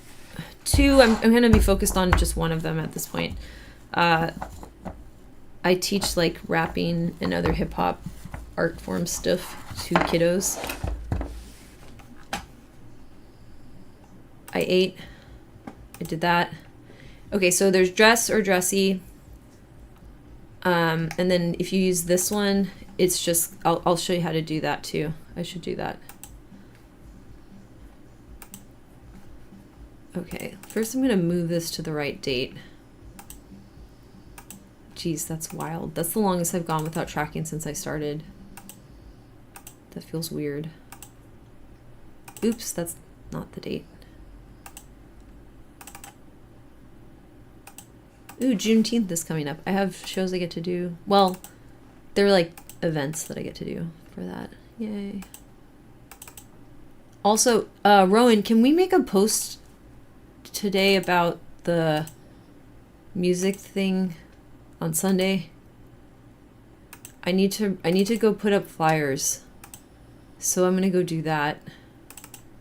two. I'm going to be focused on just one of them at this point. I teach like rapping and other hip hop art form stuff to kiddos. I ate. I did that. Okay, so there's dress or dressy. And then if you use this one, it's just, I'll show you how to do that too. I should do that. Okay, first I'm going to move this to the right date. Geez, that's wild. That's the longest I've gone without tracking since I started. That feels weird. Oops, that's not the date. Ooh, Juneteenth is coming up. I have shows I get to do. Well, they're like events that I get to do for that. Yay. Also, Rowan, can we make a post today about the music thing on Sunday? I need to go put up flyers. So I'm gonna go do that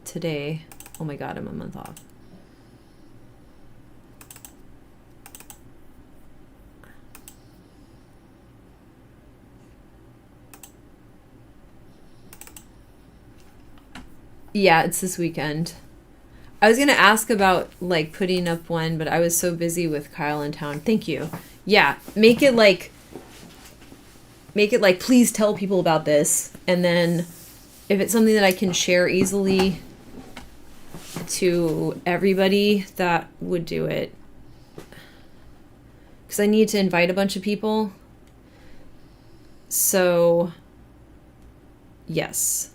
today. Oh my god, I'm a month off. Yeah, it's this weekend. I was gonna ask about like putting up one, but I was so busy with Kyle in town. Thank you. Yeah, make it like please tell people about this, and then if it's something that I can share easily to everybody, that would do it. Because I need to invite a bunch of people. So yes.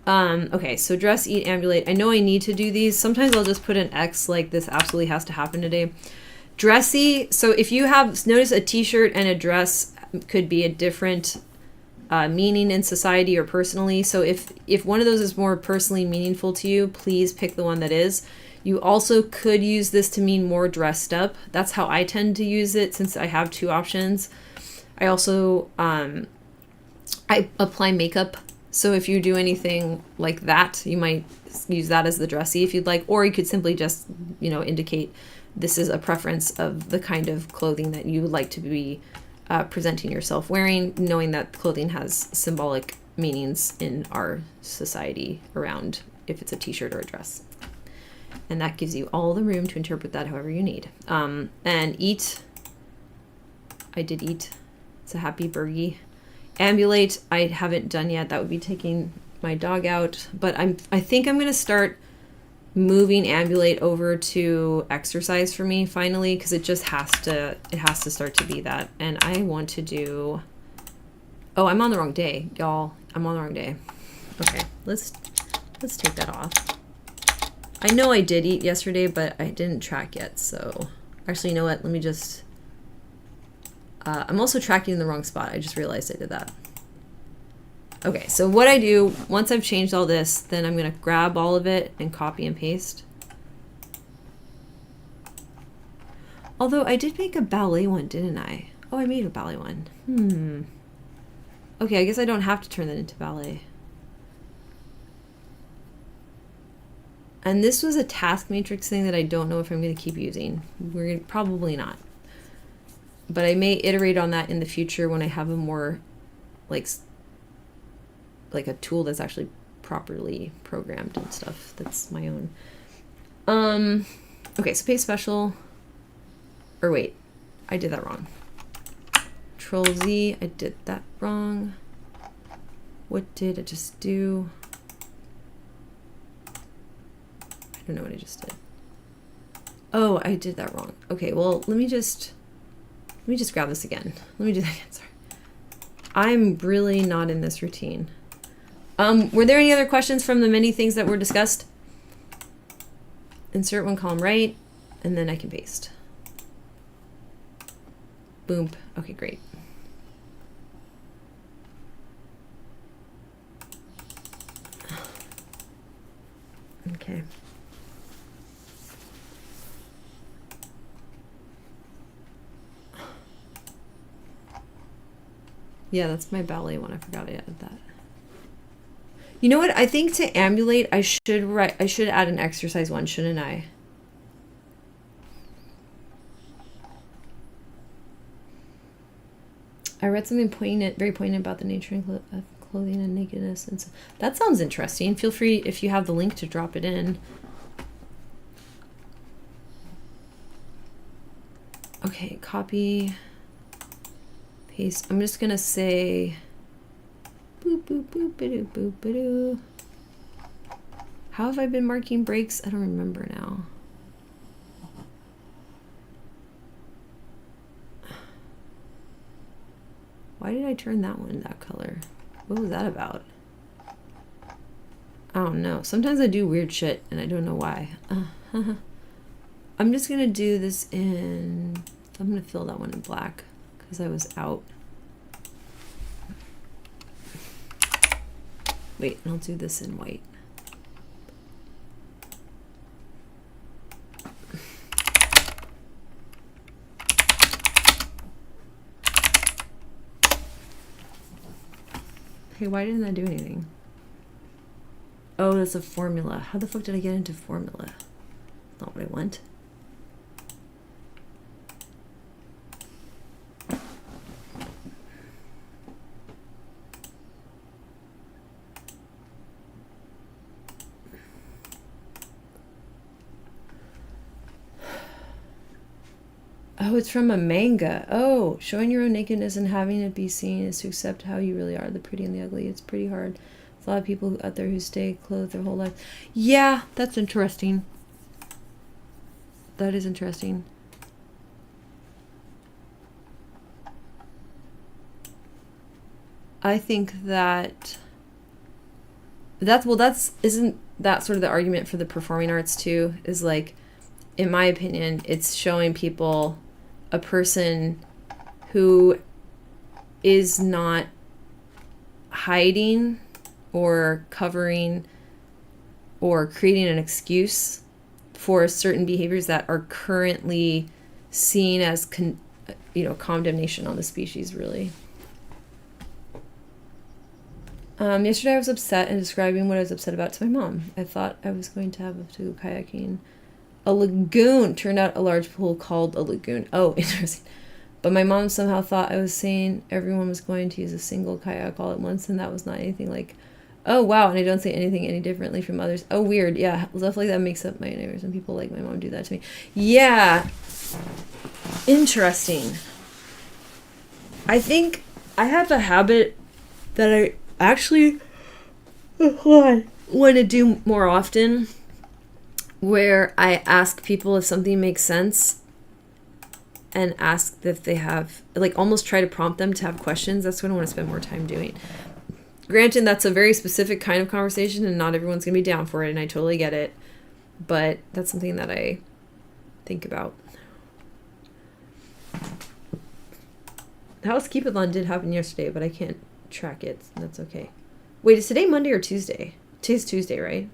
Okay, so dress, eat, ambulate. I know I need to do these. Sometimes I'll just put an X, like this absolutely has to happen today. Dressy, so if you have, notice a t-shirt and a dress could be a different meaning in society or personally. So if one of those is more personally meaningful to you, please pick the one that is. You also could use this to mean more dressed up. That's how I tend to use it since I have two options. I also, I apply makeup. So if you do anything like that, you might use that as the dressy if you'd like, or you could simply just, you know, indicate this is a preference of the kind of clothing that you would like to be presenting yourself wearing, knowing that clothing has symbolic meanings in our society around if it's a t-shirt or a dress. And that gives you all the room to interpret that however you need. And eat, I did eat. It's a happy burgie. Ambulate, I haven't done yet. That would be taking my dog out. But I think I'm going to start moving ambulate over to exercise for me finally, because it just has to start to be that. And I want to do, oh, I'm on the wrong day, y'all. I'm on the wrong day. Okay, let's take that off. I know I did eat yesterday, but I didn't track yet. So actually, you know what? Let me just, I'm also tracking in the wrong spot. I just realized I did that. Okay, so what I do, once I've changed all this, then I'm going to grab all of it and copy and paste. Although I did make a ballet one, didn't I? Oh, I made a ballet one. Okay, I guess I don't have to turn that into ballet. And this was a task matrix thing that I don't know if I'm going to keep using. We're probably not. But I may iterate on that in the future when I have a more, like a tool that's actually properly programmed and stuff. That's my own. Okay, so pay special. Or wait, I did that wrong. Control Z, I did that wrong. What did I just do? I don't know what I just did. Oh, I did that wrong. Okay, well, let me just grab this again. Let me do that again, sorry. I'm really not in this routine. Were there any other questions from the many things that were discussed? Insert one column right, and then I can paste. Boom. Okay, great. Okay. Yeah, that's my ballet one. I forgot I added that. You know what? I think to ambulate, I should add an exercise one, shouldn't I? I read something very poignant about the nature of clothing and nakedness, and so that sounds interesting. Feel free, if you have the link, to drop it in. Okay, copy, paste. I'm just gonna say boop boop boop boop boop boop. How have I been marking breaks? I don't remember now. Why did I turn that one that color? What was that about? I don't know. Sometimes I do weird shit and I don't know why. I'm just going to do this in... I'm going to fill that one in black because I was out. Wait, and I'll do this in white. Hey, why didn't that do anything? Oh, that's a formula. How the fuck did I get into formula? Not what I want. Oh, it's from a manga. Oh, showing your own nakedness and having it be seen is to accept how you really are, the pretty and the ugly. It's pretty hard. There's a lot of people out there who stay clothed their whole life. Yeah, that's interesting. That is interesting. I think that isn't that sort of the argument for the performing arts too, is like, in my opinion, it's showing people a person who is not hiding or covering or creating an excuse for certain behaviors that are currently seen as condemnation on the species, really. Yesterday I was upset and describing what I was upset about to my mom. I thought I was going to have to go kayaking. A lagoon turned out a large pool called a lagoon. Oh, interesting. But my mom somehow thought I was saying everyone was going to use a single kayak all at once, and that was not anything like, oh, wow, and I don't say anything any differently from others. Oh, weird. Yeah, stuff like that makes up my neighbors, and people like my mom do that to me. Yeah. Interesting. I think I have a habit that I actually want to do more often, where I ask people if something makes sense and ask if they have, like, almost try to prompt them to have questions. That's what I want to spend more time doing. Granted, that's a very specific kind of conversation and not everyone's going to be down for it, and I totally get it. But that's something that I think about. House Keep-a-thon did happen yesterday, but I can't track it. That's okay. Wait, is today Monday or Tuesday? Today's Tuesday, right?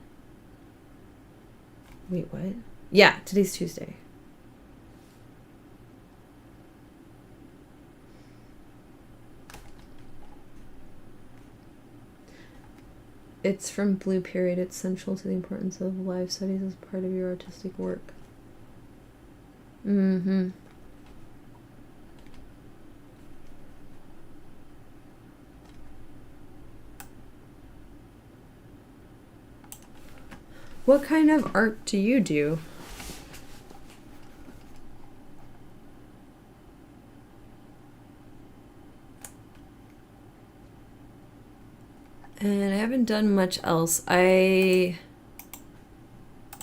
Wait, what? Yeah, today's Tuesday. It's from Blue Period. It's central to the importance of live studies as part of your artistic work. Mm-hmm. What kind of art do you do? And I haven't done much else. I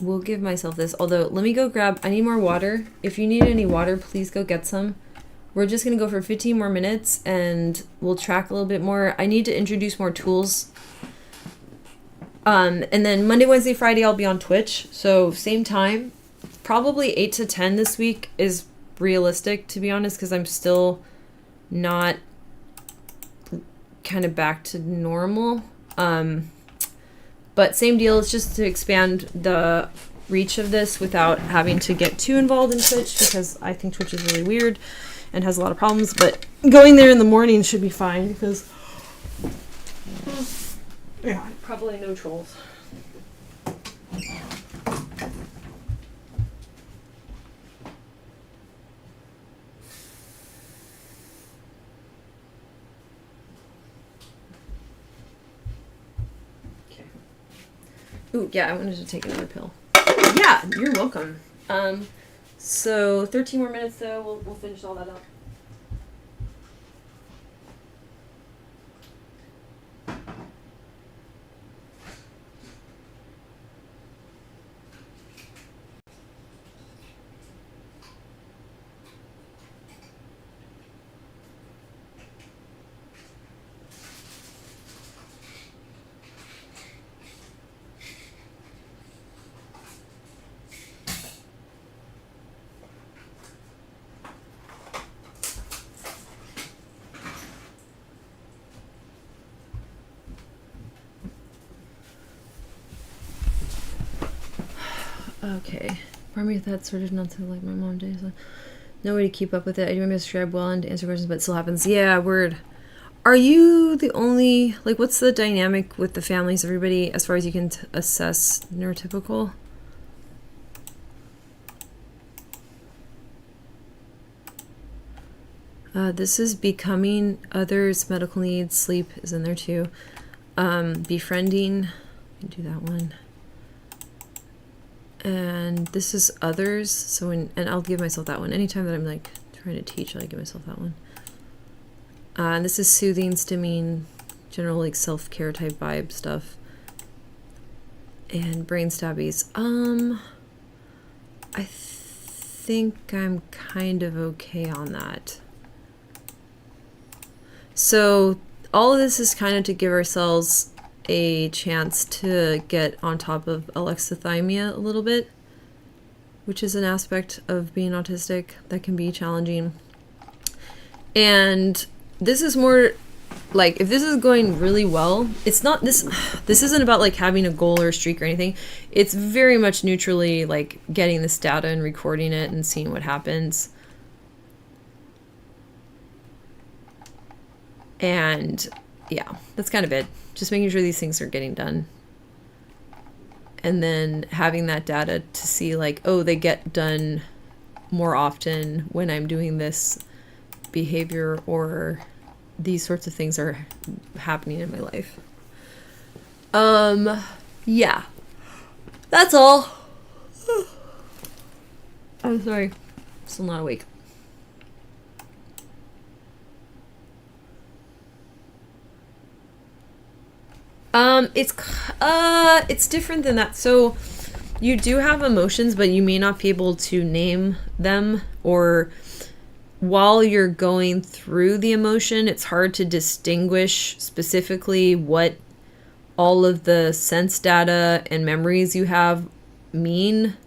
will give myself this. Although, let me go grab... I need more water. If you need any water, please go get some. We're just going to go for 15 more minutes, and we'll track a little bit more. I need to introduce more tools. And then Monday, Wednesday, Friday, I'll be on Twitch. So, same time. Probably 8 to 10 this week is realistic, to be honest, because I'm still not kind of back to normal. But same deal, it's just to expand the reach of this without having to get too involved in Twitch, because I think Twitch is really weird and has a lot of problems. But going there in the morning should be fine, because yeah, probably no trolls. Ooh, yeah, I wanted to take another pill. Yeah, you're welcome. So 13 more minutes though, we'll finish all that up. Okay. Part me with that sort of not to like my mom did. So no way to keep up with it. I do my best to describe well and to answer questions, but it still happens. Yeah, word. Are you the only, like, what's the dynamic with the families, everybody, as far as you can assess neurotypical? This is becoming others, medical needs, sleep is in there too. Befriending, do that one. And this is others, so and I'll give myself that one. Anytime that I'm like trying to teach, I give myself that one. And this is soothing, stimming, general like self-care type vibe stuff. And brain stabbies. I think I'm kind of okay on that. So all of this is kind of to give ourselves a chance to get on top of alexithymia a little bit, which is an aspect of being autistic that can be challenging. And this is more like, if this is going really well, it's not this isn't about like having a goal or a streak or anything. It's very much neutrally like getting this data and recording it and seeing what happens. And yeah, that's kind of it. Just making sure these things are getting done. And then having that data to see like, oh, they get done more often when I'm doing this behavior, or these sorts of things are happening in my life. Yeah. That's all. I'm sorry. Still not awake. It's different than that. So you do have emotions, but you may not be able to name them, or while you're going through the emotion, it's hard to distinguish specifically what all of the sense data and memories you have mean.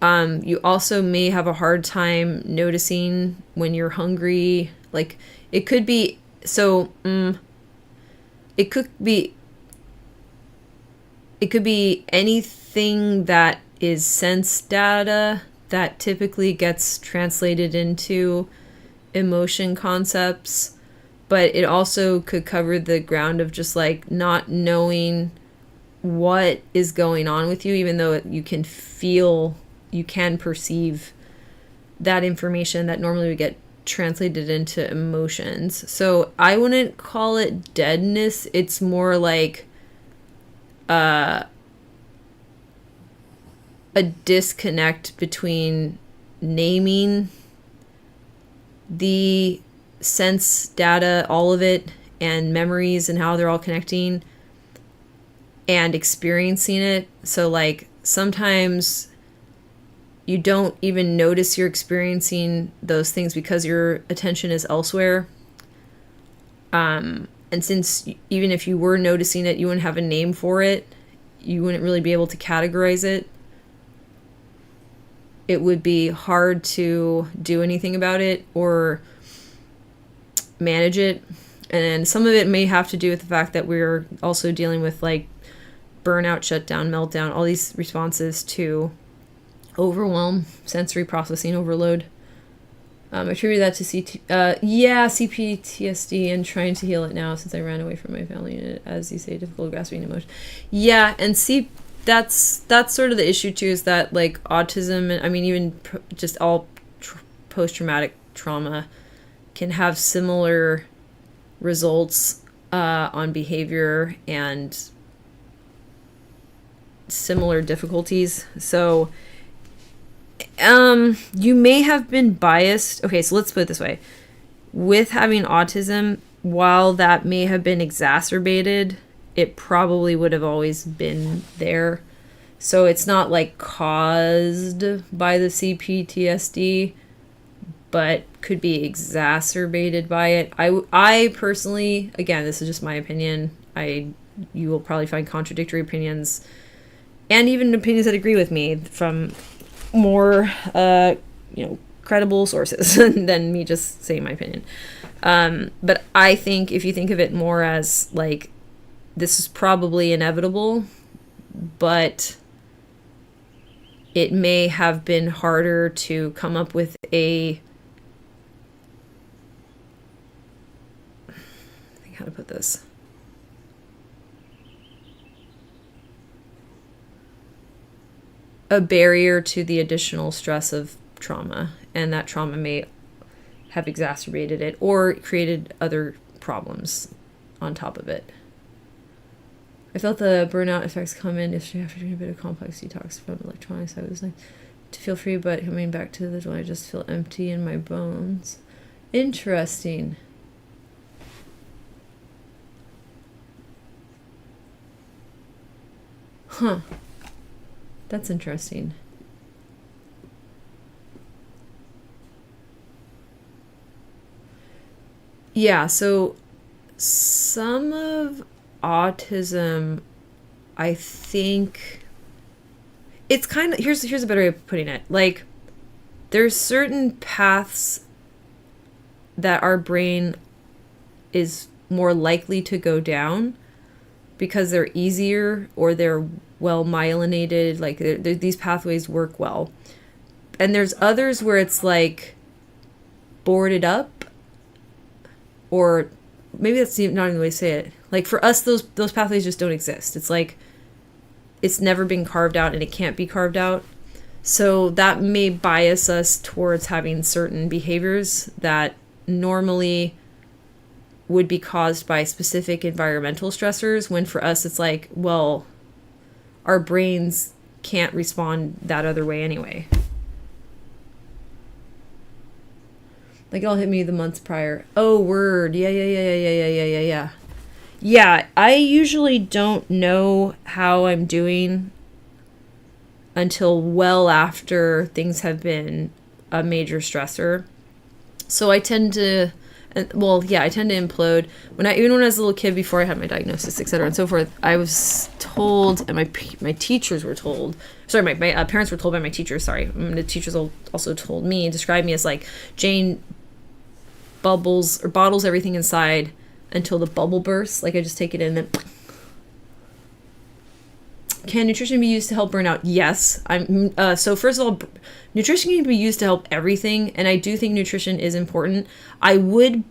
You also may have a hard time noticing when you're hungry. Like, it could be, it could be anything that is sense data that typically gets translated into emotion concepts, but it also could cover the ground of just like not knowing what is going on with you, even though you can feel, you can perceive that information that normally would get translated into emotions. So I wouldn't call it deadness. It's more like a disconnect between naming the sense data, all of it, and memories and how they're all connecting, and experiencing it. So like sometimes you don't even notice you're experiencing those things because your attention is elsewhere. And since even if you were noticing it, you wouldn't have a name for it, you wouldn't really be able to categorize it. It would be hard to do anything about it or manage it. And some of it may have to do with the fact that we're also dealing with like burnout, shutdown, meltdown, all these responses to overwhelm, sensory processing overload. I attribute that to CPTSD and trying to heal it now since I ran away from my family and, as you say, difficult grasping emotion. Yeah, and that's sort of the issue too, is that like autism, and I mean even just all post-traumatic trauma can have similar results on behavior and similar difficulties. So you may have been biased. Okay, so let's put it this way. With having autism, while that may have been exacerbated, it probably would have always been there. So it's not like caused by the CPTSD, but could be exacerbated by it. I personally, again, this is just my opinion. You will probably find contradictory opinions and even opinions that agree with me from more credible sources than me just saying my opinion. But I think if you think of it more as like, this is probably inevitable, but it may have been harder to come up with how to put this. A barrier to the additional stress of trauma, and that trauma may have exacerbated it or created other problems on top of it. I felt the burnout effects come in yesterday after doing a bit of complex detox from electronics. I was like to feel free, but coming back to the joy, I just feel empty in my bones. Interesting. Huh. That's interesting. Yeah, so some of autism, I think it's kind of, here's a better way of putting it. Like, there's certain paths that our brain is more likely to go down because they're easier or they're well myelinated, like these pathways work well. And there's others where it's like boarded up, or maybe that's not even the way to say it. Like for us, those pathways just don't exist. It's like it's never been carved out and it can't be carved out. So that may bias us towards having certain behaviors that normally would be caused by specific environmental stressors, when for us it's like, well, our brains can't respond that other way anyway. Like, it'll hit me the months prior. Oh, word. Yeah. Yeah, I usually don't know how I'm doing until well after things have been a major stressor. So I tend to implode. Even when I was a little kid, before I had my diagnosis, etc. and so forth, I was told, and my teachers were told, my parents were told by my teachers, the teachers also told me, described me as like, Jane bubbles or bottles everything inside until the bubble bursts. Like, I just take it in and then... Can nutrition be used to help burnout? Yes. So first of all, nutrition can be used to help everything, and I do think nutrition is important. I would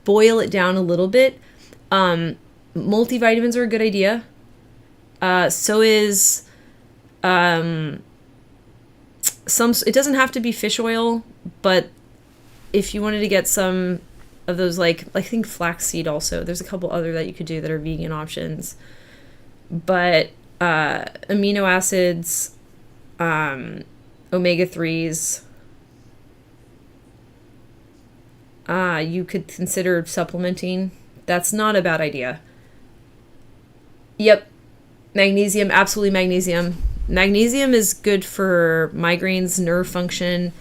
boil it down a little bit. Multivitamins are a good idea. So is it doesn't have to be fish oil, but if you wanted to get some of those, like I think flaxseed also. There's a couple other that you could do that are vegan options. But amino acids, omega-3s, you could consider supplementing. That's not a bad idea. Yep. Magnesium, absolutely magnesium. Magnesium is good for migraines, nerve function.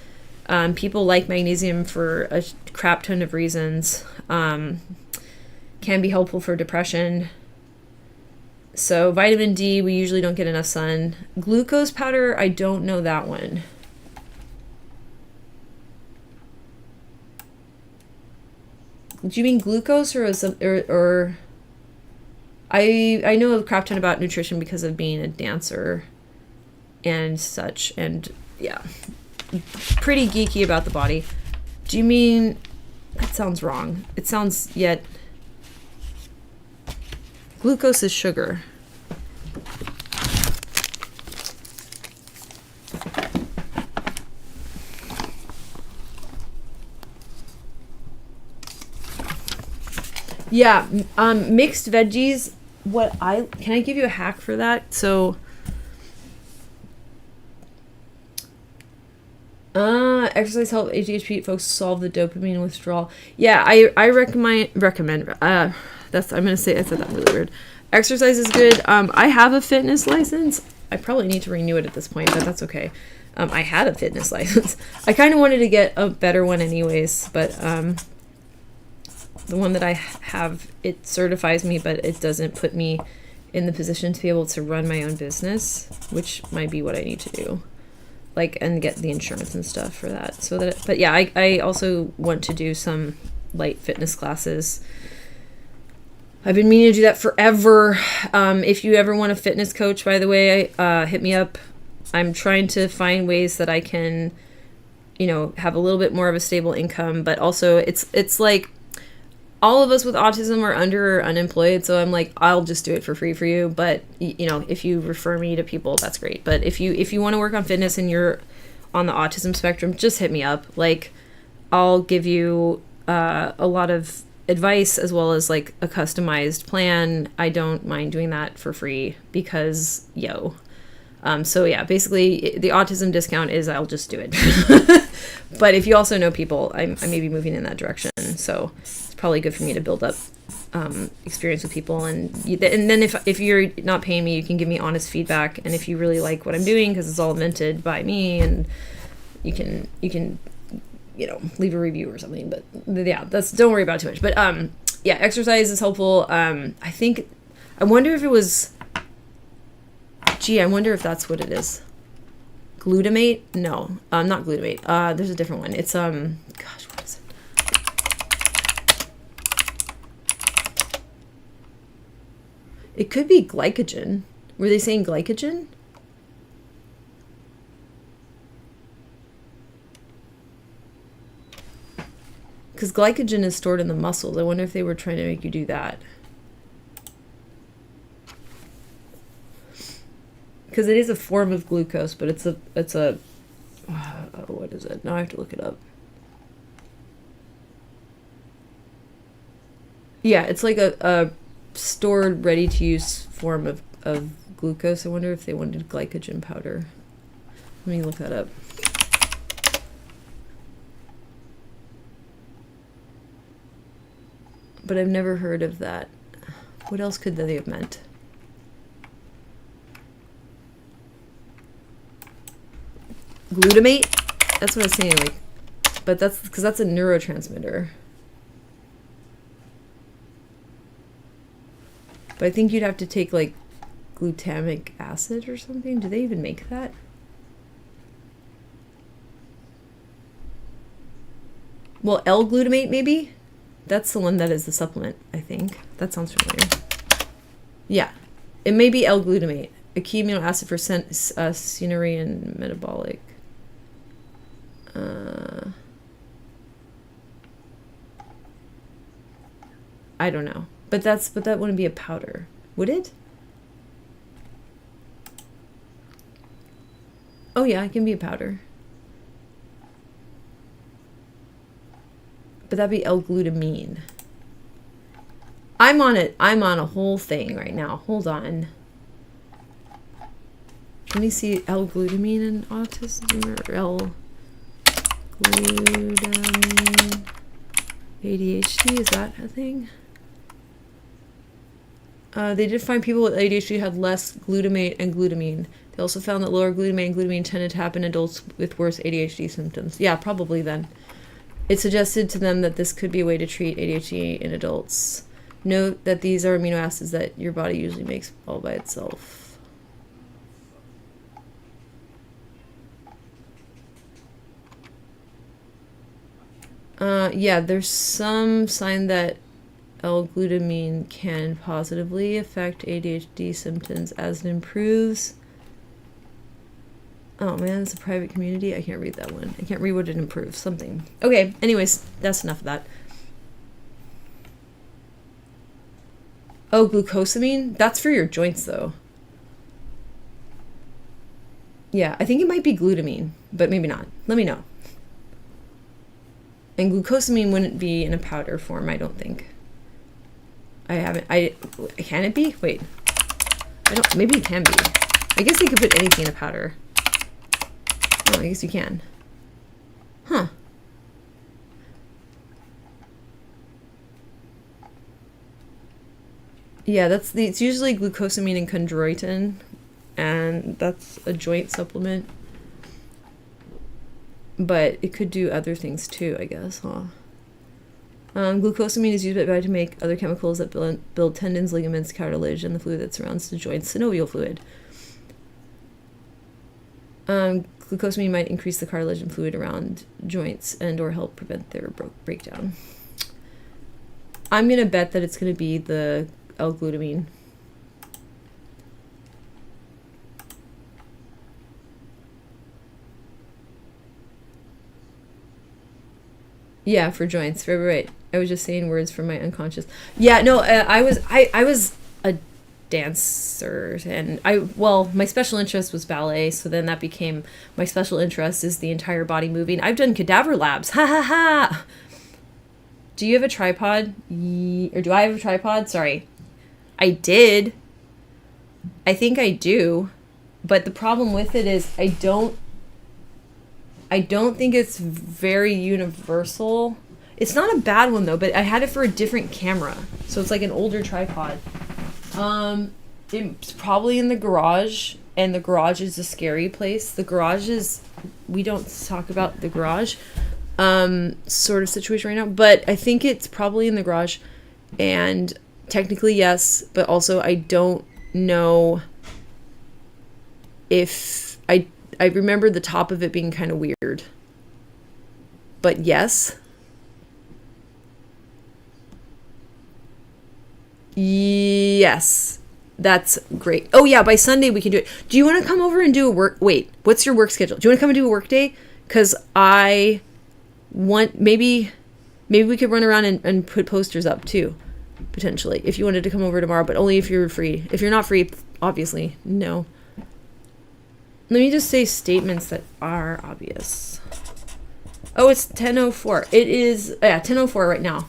People like magnesium for a crap ton of reasons. Can be helpful for depression. So vitamin D, we usually don't get enough sun. Glucose powder, I don't know that one. Do you mean glucose or I know a crap ton about nutrition because of being a dancer and such, and yeah, pretty geeky about the body. Do you mean, that sounds wrong. It sounds glucose is sugar. Yeah, mixed veggies. Can I give you a hack for that? So, exercise help ADHD folks solve the dopamine withdrawal. Yeah, I recommend. I said that really weird. Exercise is good. I have a fitness license. I probably need to renew it at this point, but that's okay. I had a fitness license. I kind of wanted to get a better one anyways, but the one that I have, it certifies me, but it doesn't put me in the position to be able to run my own business, which might be what I need to do, and get the insurance and stuff for that. But yeah, I also want to do some light fitness classes. I've been meaning to do that forever. If you ever want a fitness coach, by the way, hit me up. I'm trying to find ways that I can, you know, have a little bit more of a stable income, but also it's like all of us with autism are under or unemployed, so I'm like, I'll just do it for free for you. But you know, if you refer me to people, that's great. But if you want to work on fitness and you're on the autism spectrum, just hit me up. Like, I'll give you a lot of advice as well as like a customized plan. I don't mind doing that for free because so yeah, basically the autism discount is I'll just do it. But if you also know people, I may be moving in that direction, so it's probably good for me to build up experience with people, and then if you're not paying me, you can give me honest feedback, and if you really like what I'm doing, because it's all invented by me, and you can you know, leave a review or something. But yeah, don't worry about it too much. But yeah, exercise is helpful. I wonder if it was, I wonder if that's what it is. Glutamate? No, not glutamate. There's a different one. It's gosh, what is it? It could be glycogen. Were they saying glycogen? Because glycogen is stored in the muscles. I wonder if they were trying to make you do that. Because it is a form of glucose, but it's a what is it? Now I have to look it up. Yeah, it's like a stored, ready-to-use form of glucose. I wonder if they wanted glycogen powder. Let me look that up. But I've never heard of that. What else could they have meant? Glutamate? That's what I was saying, like, but that's because that's a neurotransmitter. But I think you'd have to take like glutamic acid or something. Do they even make that? Well, L-glutamate maybe? That's the one that is the supplement, I think. That sounds familiar. Yeah. It may be L-glutamate, a key amino acid for sensory and metabolic. I don't know. But that wouldn't be a powder. Would it? Oh yeah, it can be a powder. But that'd be L-glutamine. I'm on a whole thing right now. Hold on. Let me see L-glutamine and autism, or L-glutamine ADHD. Is that a thing? They did find people with ADHD had less glutamate and glutamine. They also found that lower glutamate and glutamine tended to happen in adults with worse ADHD symptoms. Yeah, probably then. It suggested to them that this could be a way to treat ADHD in adults. Note that these are amino acids that your body usually makes all by itself. Yeah, there's some sign that L-glutamine can positively affect ADHD symptoms as it improves. Oh man, it's a private community. I can't read that one. I can't read what it improves. Something. Okay, anyways, that's enough of that. Oh, glucosamine? That's for your joints though. Yeah, I think it might be glutamine, but maybe not. Let me know. And glucosamine wouldn't be in a powder form, I don't think. Can it be? Wait. Maybe it can be. I guess they could put anything in a powder. Oh, I guess you can. Huh. Yeah, it's usually glucosamine and chondroitin, and that's a joint supplement. But it could do other things too, I guess, huh? Glucosamine is used by the body to make other chemicals that build tendons, ligaments, cartilage, and the fluid that surrounds the joints, synovial fluid. Glucosamine might increase the cartilage and fluid around joints and or help prevent their breakdown. I'm going to bet that it's going to be the L-glutamine. Yeah, for joints. Right. I was just saying words from my unconscious. Yeah, no, I was a dancer, and my special interest was ballet, so then that became my special interest is the entire body moving. I've done cadaver labs. Ha ha ha. Do you have a tripod? Or do I have a tripod? Sorry. I did. I think I do. But the problem with it is I don't think it's very universal. It's not a bad one though, but I had it for a different camera. So it's like an older tripod. It's probably in the garage, and the garage is a scary place. The garage is, we don't talk about the garage sort of situation right now, but I think it's probably in the garage, and technically yes, but also I don't know if I remember the top of it being kind of weird, but yes. Yes, that's great. Oh yeah, by Sunday we can do it. Do you want to come over and do a work? Wait, what's your work schedule? Do you want to come and do a work day? Because I want, maybe we could run around and put posters up too, potentially, if you wanted to come over tomorrow, but only if you're free. If you're not free, obviously, no. Let me just say statements that are obvious. Oh, it's 10:04. It is, 10:04 right now.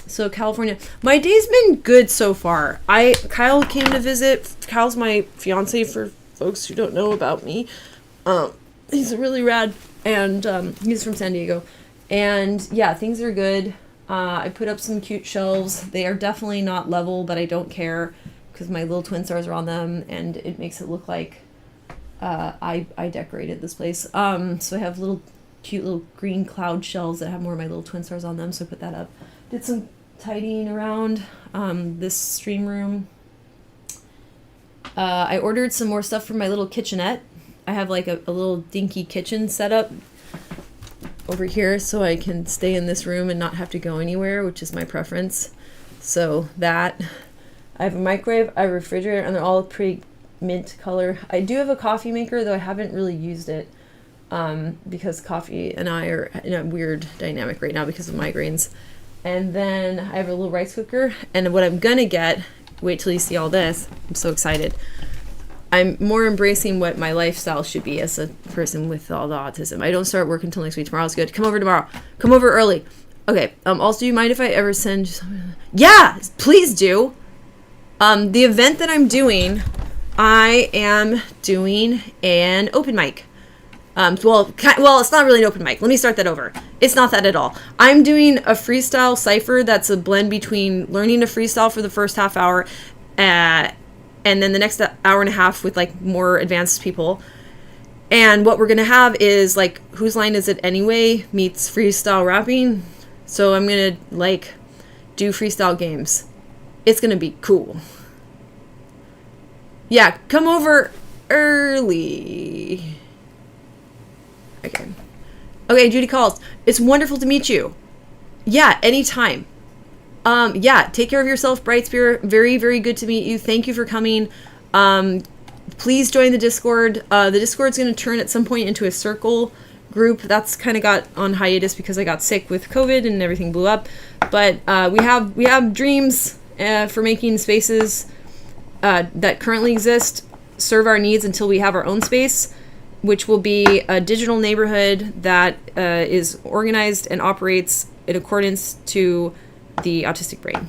So California, my day's been good so far. Kyle came to visit. Kyle's my fiance for folks who don't know about me. He's really rad, and he's from San Diego. And yeah, things are good. I put up some cute shelves. They are definitely not level, but I don't care because my little twin stars are on them, and it makes it look like I decorated this place. So I have cute little green cloud shelves that have more of my little twin stars on them. So I put that up. Did some tidying around this stream room. I ordered some more stuff for my little kitchenette. I have like a little dinky kitchen set up over here so I can stay in this room and not have to go anywhere, which is my preference. So that. I have a microwave, I have a refrigerator, and they're all pretty mint color. I do have a coffee maker, though I haven't really used it because coffee and I are in a weird dynamic right now because of migraines. And then I have a little rice cooker, and what I'm gonna get, wait till you see all this, I'm so excited. I'm more embracing what my lifestyle should be as a person with all the autism. I don't start work until next week. Tomorrow's good. Come over tomorrow. Come over early. Okay, also, do you mind if I ever send you something? Yeah, please do. The event that I'm doing, I am doing an open mic. Well, it's not really an open mic. Let me start that over. It's not that at all. I'm doing a freestyle cipher that's a blend between learning to freestyle for the first half hour and then the next hour and a half with like more advanced people. And what we're going to have is like Whose Line Is It Anyway meets freestyle rapping. So I'm going to like do freestyle games. It's going to be cool. Yeah, come over early. Okay, Judy calls. It's wonderful to meet you. Yeah, anytime. Yeah, take care of yourself, Bright Spirit. Very, very good to meet you. Thank you for coming. Please join the Discord. The Discord's going to turn at some point into a circle group. That's kind of got on hiatus because I got sick with COVID and everything blew up. But we have dreams for making spaces that currently exist serve our needs until we have our own space, which will be a digital neighborhood that is organized and operates in accordance to the autistic brain.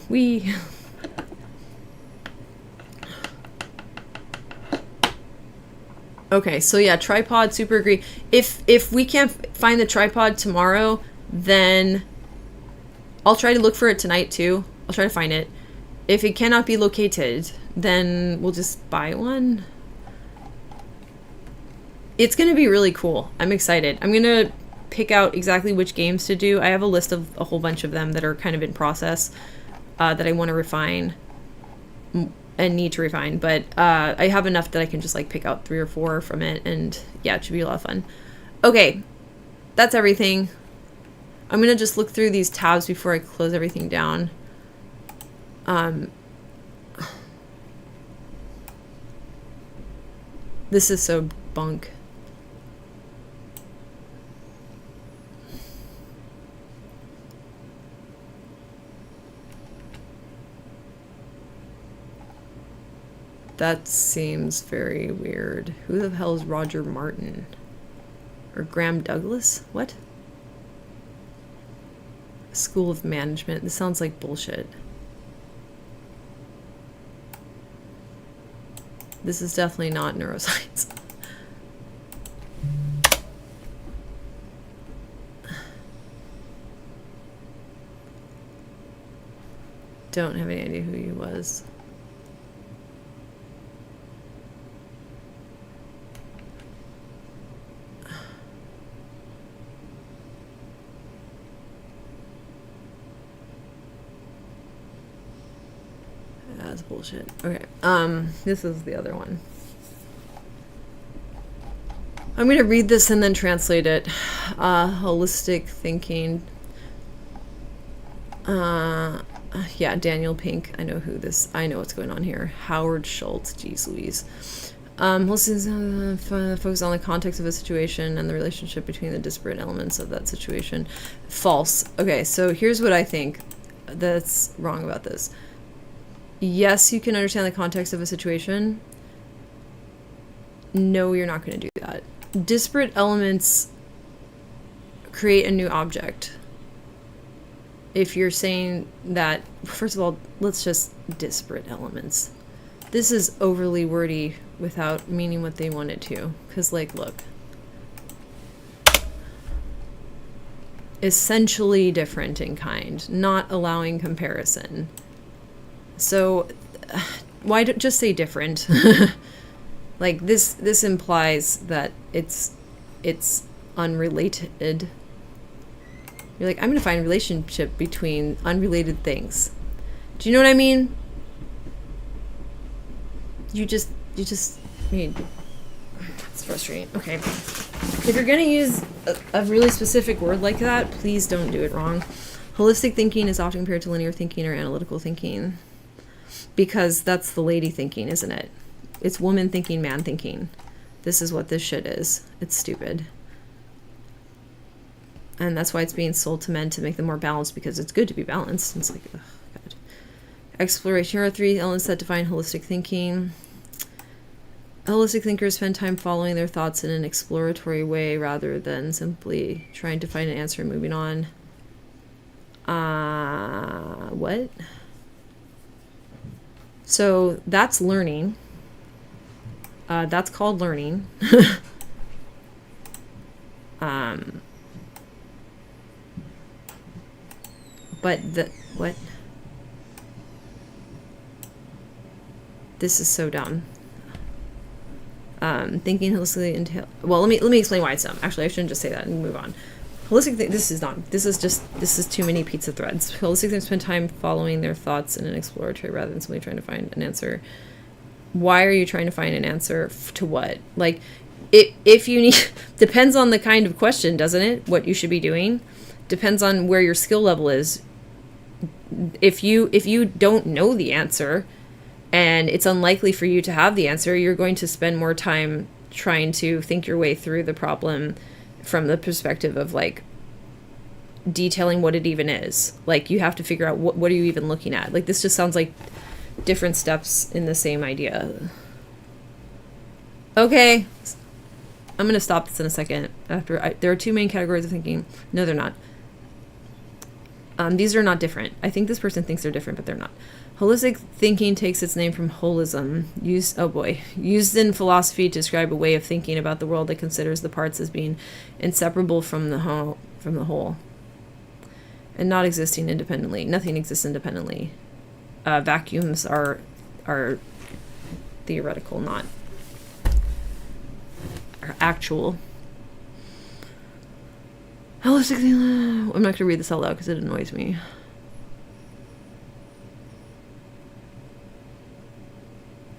Okay, so yeah, tripod, super agree. If we can't find the tripod tomorrow, then I'll try to look for it tonight too. I'll try to find it. If it cannot be located, then we'll just buy one. It's going to be really cool. I'm excited. I'm going to pick out exactly which games to do. I have a list of a whole bunch of them that are kind of in process that I want to refine and need to refine. But I have enough that I can just like pick out 3 or 4 from it. And yeah, it should be a lot of fun. Okay, that's everything. I'm going to just look through these tabs before I close everything down. This is so bunk. That seems very weird. Who the hell is Roger Martin? Or Graham Douglas? What? School of Management. This sounds like bullshit. This is definitely not neuroscience. Don't have any idea who he was. That's bullshit. Okay. This is the other one. I'm gonna read this and then translate it. Holistic thinking. Yeah, Daniel Pink. I know what's going on here. Howard Schultz. Jeez Louise. Focus on the context of a situation and the relationship between the disparate elements of that situation. False. Okay, so here's what I think that's wrong about this. Yes, you can understand the context of a situation. No, you're not going to do that. Disparate elements create a new object. If you're saying that, first of all, let's just disparate elements. This is overly wordy without meaning what they want it to. Because, like, look. Essentially different in kind, not allowing comparison. So, why don't just say different? Like, this implies that it's unrelated. You're like, I'm going to find a relationship between unrelated things. Do you know what I mean? You just made... It's frustrating. Okay. If you're going to use a really specific word like that, please don't do it wrong. Holistic thinking is often compared to linear thinking or analytical thinking. Because that's the lady thinking, isn't it? It's woman thinking, man thinking. This is what this shit is. It's stupid. And that's why it's being sold to men to make them more balanced, because it's good to be balanced. It's like, ugh, God. Exploration. Here are 3 elements that define holistic thinking. Holistic thinkers spend time following their thoughts in an exploratory way rather than simply trying to find an answer and moving on. What? So that's learning. That's called learning. But what? This is so dumb. Thinking holistically entail. Well, let me explain why it's dumb. Actually, I shouldn't just say that and move on. Holistic. This is too many pizza threads. Holistic thinkers spend time following their thoughts in an exploratory rather than simply trying to find an answer. Why are you trying to find an answer to what? Like, if you need, depends on the kind of question, doesn't it? What you should be doing depends on where your skill level is. If you don't know the answer, and it's unlikely for you to have the answer, you're going to spend more time trying to think your way through the problem from the perspective of, like, detailing what it even is. Like, you have to figure out what are you even looking at. Like, this just sounds like different steps in the same idea. Okay, I'm going to stop this in a second. There are 2 main categories of thinking. No, they're not. These are not different. I think this person thinks they're different, but they're not. Holistic thinking takes its name from holism, used in philosophy to describe a way of thinking about the world that considers the parts as being inseparable from the whole, and not existing independently. Nothing exists independently. Vacuums are theoretical, not are actual. Holistic thinking. I'm not going to read this out loud because it annoys me.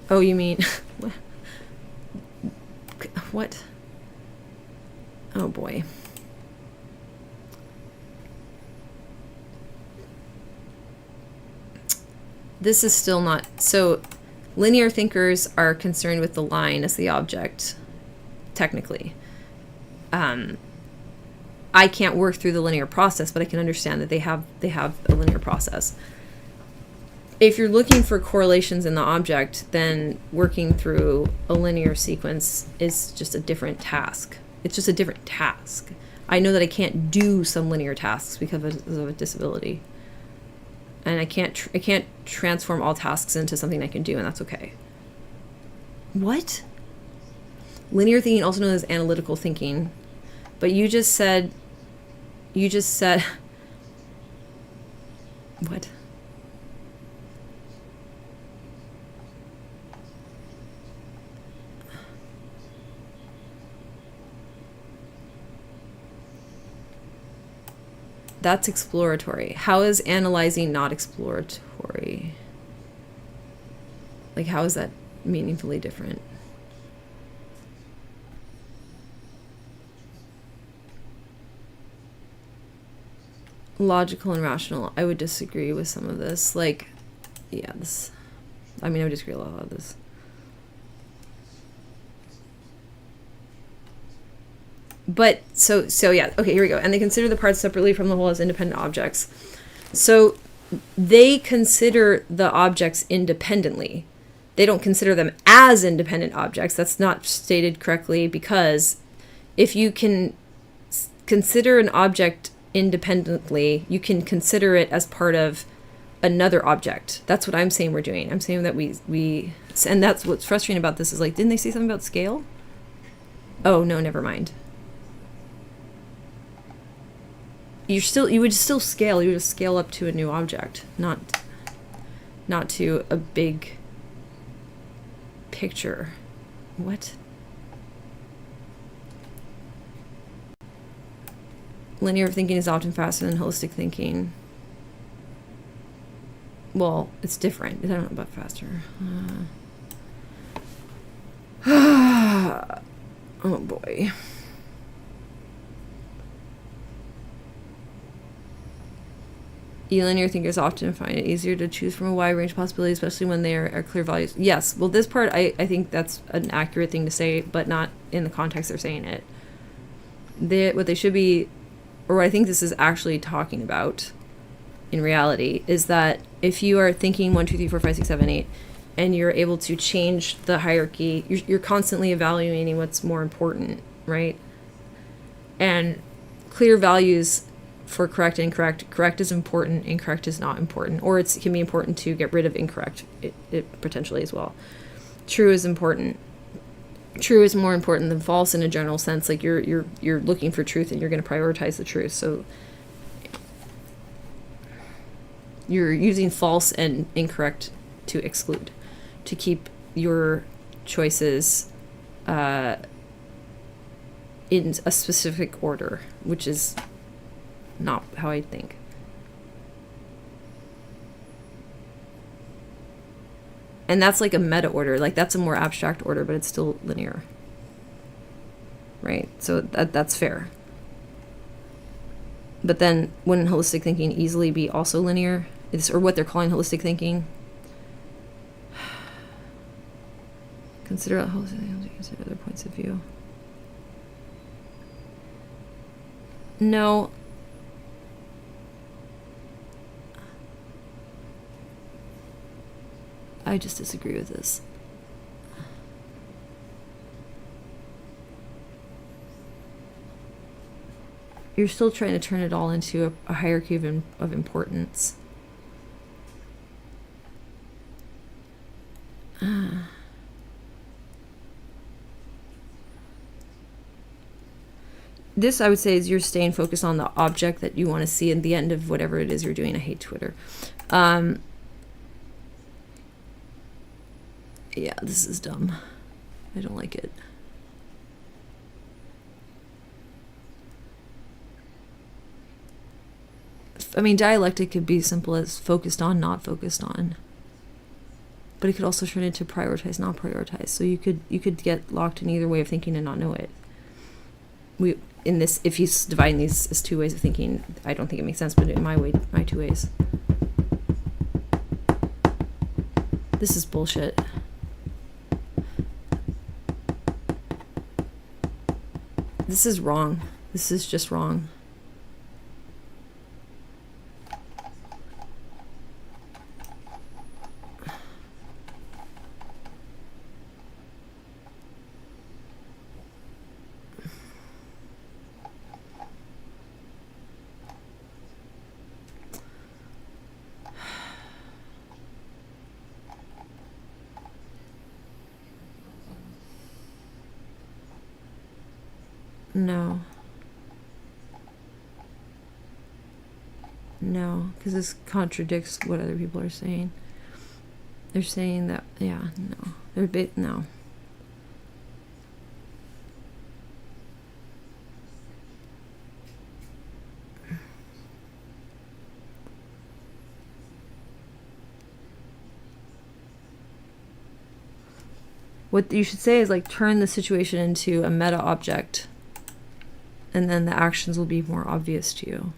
Oh, you mean... What? Oh, boy. This is still not... So, linear thinkers are concerned with the line as the object, technically. I can't work through the linear process, but I can understand that they have a linear process. if you're looking for correlations in the object, then working through a linear sequence is just a different task. It's just a different task. I know that I can't do some linear tasks because of a disability. And I can't transform all tasks into something I can do, and that's okay. What? Linear thinking, also known as analytical thinking. But you just said what? That's exploratory. How is analyzing not exploratory? Like, how is that meaningfully different? Logical and rational. I would disagree with some of this. Like, yeah, this. I mean, I would disagree a lot of this. But so yeah, okay, here we go. And they consider the parts separately from the whole as independent objects. So they consider the objects independently. They don't consider them as independent objects. That's not stated correctly, because if you can consider an object independently, you can consider it as part of another object. That's what I'm saying we're doing. I'm saying that we and that's what's frustrating about this is, like, didn't they say something about scale? Oh no, never mind. You would still scale. You would just scale up to a new object, not to a big picture. What? Linear thinking is often faster than holistic thinking. Well, it's different. I don't know about faster. Oh boy. Linear thinkers often find it easier to choose from a wide range of possibilities, especially when there are clear values. Yes, well, this part, I think that's an accurate thing to say, but not in the context they're saying it. What they should be, or what I think this is actually talking about in reality, is that if you are thinking 1, 2, 3, 4, 5, 6, 7, 8, and you're able to change the hierarchy, you're constantly evaluating what's more important, right? And clear values for correct and incorrect. Correct is important, incorrect is not important. Or it can be important to get rid of incorrect, it potentially as well. True is important. True is more important than false in a general sense. Like, you're looking for truth and you're going to prioritize the truth. So you're using false and incorrect to exclude, to keep your choices in a specific order, which is not how I think. And that's like a meta order. Like, that's a more abstract order, but it's still linear. Right? So that's fair. But then wouldn't holistic thinking easily be also linear? Or what they're calling holistic thinking? Consider other points of view. No. I just disagree with this. You're still trying to turn it all into a hierarchy of importance. This, I would say, is you're staying focused on the object that you want to see at the end of whatever it is you're doing. I hate Twitter. Yeah, this is dumb. I don't like it. I mean, dialectic could be simple as focused on, not focused on. But it could also turn into prioritize, not prioritize. So you could get locked in either way of thinking and not know it. If he's dividing these as two ways of thinking, I don't think it makes sense, but in my two ways. This is bullshit. This is wrong. This is just wrong. No. No, because this contradicts what other people are saying. They're saying that, yeah, no. They're no. What you should say is like turn the situation into a meta object, and then the actions will be more obvious to you.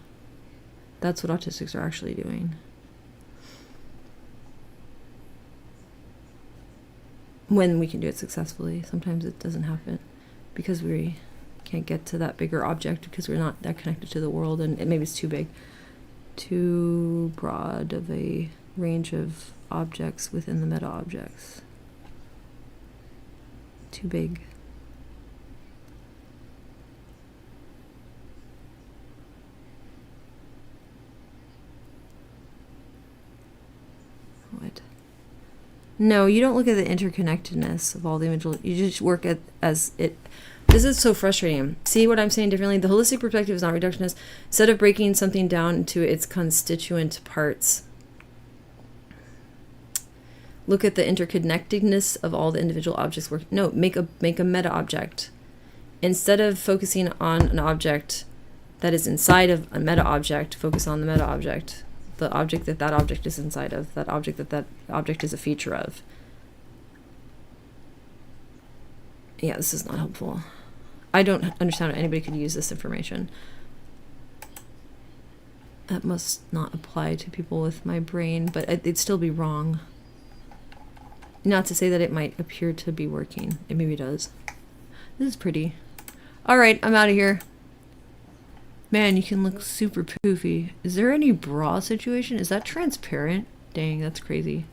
That's what autistics are actually doing. When we can do it successfully. Sometimes it doesn't happen because we can't get to that bigger object because we're not that connected to the world, and maybe it's too big, too broad of a range of objects within the meta objects. Too big. What? No, you don't look at the interconnectedness of all the individual. You just work at as it. This is so frustrating. See what I'm saying differently? The holistic perspective is not reductionist. Instead of breaking something down into its constituent parts, look at the interconnectedness of all the individual objects. No, make a meta object. Instead of focusing on an object that is inside of a meta object, focus on the meta object. The object that object is inside of. That object that object is a feature of. Yeah, this is not helpful. I don't understand how anybody could use this information. That must not apply to people with my brain, but it'd still be wrong. Not to say that it might appear to be working. It maybe does. This is pretty. Alright, I'm out of here. Man, you can look super poofy. Is there any bra situation? Is that transparent? Dang, that's crazy.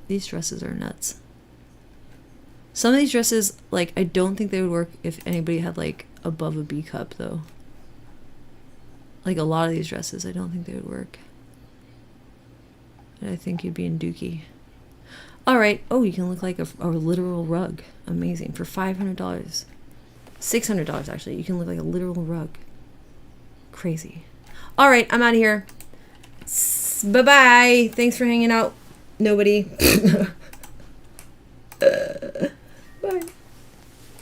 These dresses are nuts. Some of these dresses, like, I don't think they would work if anybody had, like, above a B cup, though. Like, a lot of these dresses, I don't think they would work. I think you'd be in dookie. Alright. Oh, you can look like a literal rug. Amazing. For $500. $600, actually. You can look like a literal rug. Crazy. Alright, I'm out of here. Bye-bye. Thanks for hanging out. Nobody.